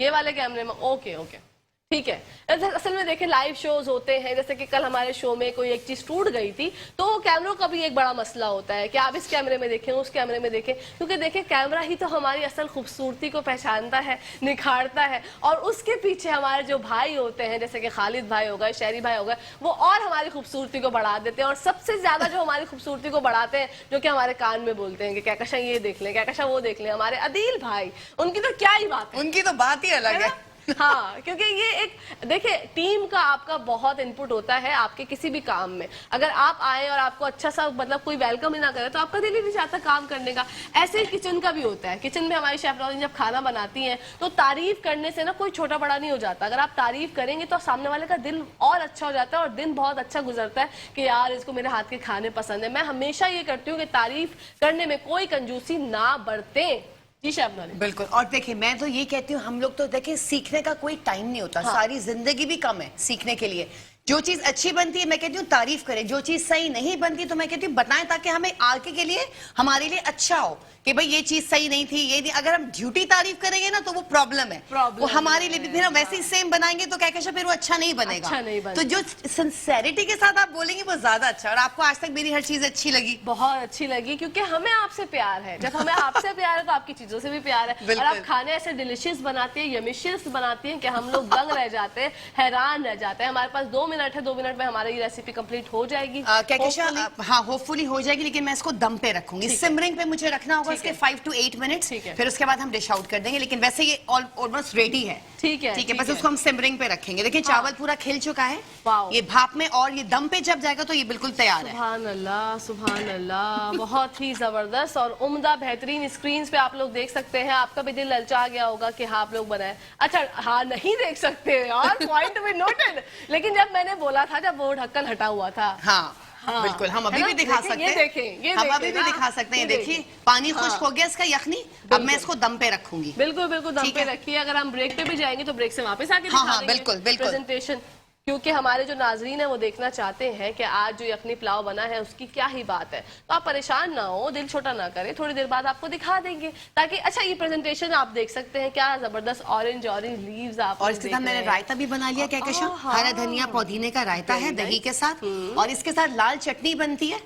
ये वाले कैमरे में, ओके ओके ठीक है। असल में देखें लाइव शोज होते हैं, जैसे कि कल हमारे शो में कोई एक चीज टूट गई थी तो कैमरों का भी एक बड़ा मसला होता है कि आप इस कैमरे में देखें, उस कैमरे में देखें, क्योंकि देखें कैमरा ही तो हमारी असल खूबसूरती को पहचानता है, निखारता है, और उसके पीछे हमारे जो भाई होते हैं जैसे कि खालिद भाई हो गए, शेरी भाई हो गए, वो और हमारी खूबसूरती को बढ़ा देते हैं। और सबसे ज्यादा जो हमारी खूबसूरती को बढ़ाते हैं, जो कि हमारे कान में बोलते हैं कि कहकशा ये देख लें, कहकशा वो देख लें, हमारे अदील भाई, उनकी तो क्या ही बात है। उनकी तो बात ही अलग है। हाँ, क्योंकि ये एक देखिए टीम का आपका बहुत इनपुट होता है आपके किसी भी काम में। अगर आप आए और आपको अच्छा सा मतलब कोई वेलकम ही ना करे तो आपका दिल ही नहीं चाहता काम करने का। ऐसे ही किचन का भी होता है। किचन में हमारी शेफ नौरीन जब खाना बनाती हैं तो तारीफ करने से ना कोई छोटा बड़ा नहीं हो जाता। अगर आप तारीफ करेंगे तो सामने वाले का दिल और अच्छा हो जाता है और दिन बहुत अच्छा गुजरता है कि यार इसको मेरे हाथ के खाने पसंद है। मैं हमेशा ये करती हूँ कि तारीफ करने में कोई कंजूसी ना बरतें। जी शेफ नौरीन। बिल्कुल। और देखिए मैं तो ये कहती हूँ, हम लोग तो देखिए सीखने का कोई टाइम नहीं होता, सारी जिंदगी भी कम है सीखने के लिए। जो चीज अच्छी बनती है मैं कहती हूँ तारीफ करें, जो चीज सही नहीं बनती तो मैं कहती हूँ बताएं, ताकि हमें आगे के लिए हमारे लिए अच्छा हो कि भाई ये चीज सही नहीं थी, ये नहीं। अगर हम झूठी तारीफ करेंगे ना तो वो प्रॉब्लम है, वो हमारे लिए भी। फिर हम वैसे ही सेम बनाएंगे तो क्या कहते फिर वो अच्छा नहीं बनेगा। अच्छा नहीं बनेगा। तो जो सिंसेरिटी के साथ आप बोलेंगे वो ज्यादा अच्छा। और आपको आज तक मेरी हर चीज अच्छी लगी, बहुत अच्छी लगी, क्योंकि हमें आपसे प्यार है। जब हमें आपसे प्यार है तो आपकी चीजों से भी प्यार है। और आप खाने ऐसे डिलिशियस बनाती हैं, यमिशियस बनाती हैं कि हम लोग दंग रह जाते हैं, हैरान रह जाते हैं। हमारे पास 2 मिनट है, 2 मिनट में हमारी ये रेसिपी कंप्लीट हो जाएगी। हाँ होपफुली हो जाएगी, लेकिन मैं इसको दम पे रखूंगी। सिमरिंग पे मुझे रखना होगा इसके 5 to 8 मिनट्स, फिर उसके बाद हम डिश आउट कर देंगे। लेकिन वैसे ये ऑलमोस्ट रेडी है। ठीक है, ठीक है, बस उसको हम सिमरिंग पे रखेंगे। देखिए चावल पूरा खिल चुका है, वाओ। ये भाप में, और ये दम पे जब जाएगा तो ये बिल्कुल तैयार है। सुभान अल्लाह, सुभान अल्लाह, बहुत ही जबरदस्त और उम्दा बेहतरीन। स्क्रीन पे आप लोग देख सकते हैं, आपका भी दिल ललचा गया होगा कि हाँ आप लोग बनाए। अच्छा हाँ नहीं देख सकते यार, पॉइंट बी नोटेड। लेकिन जब मैंने बोला था, जब वो ढक्कन हटा हुआ था, हाँ बिल्कुल, हम अभी भी दिखा सकते हैं। ये हम अभी भी दिखा सकते हैं। देखिए पानी खुश्क हो गया इसका यखनी। अब मैं इसको दम पे रखूंगी। बिल्कुल बिल्कुल दम पे रखिए। अगर हम ब्रेक पे भी जाएंगे तो ब्रेक से वापस आके हाँ बिल्कुल बिल्कुल प्रेजेंटेशन, क्योंकि हमारे जो नाजरीन है वो देखना चाहते हैं कि आज जो यखनी पुलाव बना है उसकी क्या ही बात है। तो आप परेशान ना हो, दिल छोटा ना करें, थोड़ी देर बाद आपको दिखा देंगे ताकि अच्छा ये प्रेजेंटेशन आप देख सकते हैं। क्या जबरदस्त ऑरेंज लीव्स आप। और इसके साथ मैंने रायता भी बना लिया, क्या कहशा, हरा धनिया पुदीने का रायता है दही के साथ। और इसके साथ लाल चटनी बनती है,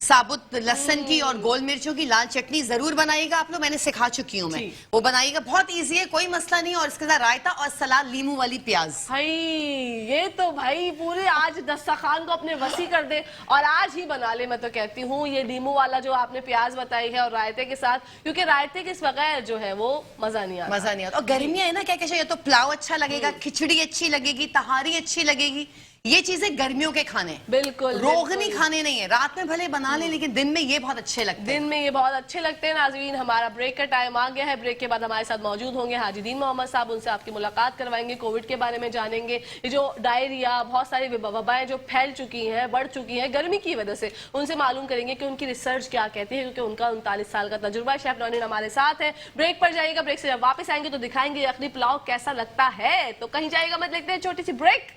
साबुत लहसुन की और गोल मिर्चों की लाल चटनी जरूर बनाइएगा आप लोग, मैंने सिखा चुकी हूँ मैं, वो बनाइएगा, बहुत इजी है, कोई मसला नहीं। और इसके साथ रायता और सलाद, लीमू वाली प्याज। भाई ये तो भाई पूरे आज दस्तरखान को अपने वसी कर दे और आज ही बना ले। मैं तो कहती हूँ ये लीमू वाला जो आपने प्याज बताई है और रायते के साथ, क्योंकि रायते के बगैर जो है वो मजा नहीं आता। मजा नहीं आता। और गर्मियां है ना, क्या कहते हैं, ये तो पुलाव अच्छा लगेगा, खिचड़ी अच्छी लगेगी, तहारी अच्छी लगेगी, ये चीजें गर्मियों के खाने, बिल्कुल रोगनी बिल्कुल। खाने नहीं है। रात में भले बना ले लेकिन दिन में ये बहुत अच्छे लगते हैं। दिन में ये बहुत अच्छे लगते हैं। नाज़रीन, हमारा ब्रेक का टाइम आ गया है। ब्रेक के बाद हमारे साथ मौजूद होंगे हाजीदीन मोहम्मद साहब, उनसे आपकी मुलाकात करवाएंगे, कोविड के बारे में जानेंगे। ये जो डायरिया, बहुत सारी वबाएं जो फैल चुकी हैं, बढ़ चुकी हैं गर्मी की वजह से, उनसे मालूम करेंगे कि उनकी रिसर्च क्या कहती है, क्योंकि उनका 39 साल का तजुर्बा है। शेफ नौरीन हमारे साथ है। ब्रेक पर जाइएगा, ब्रेक से जब वापस आएंगे तो दिखाएंगे यखनी पुलाव कैसा लगता है। तो कहीं जाएगा मत, लेते हैं छोटी सी ब्रेक।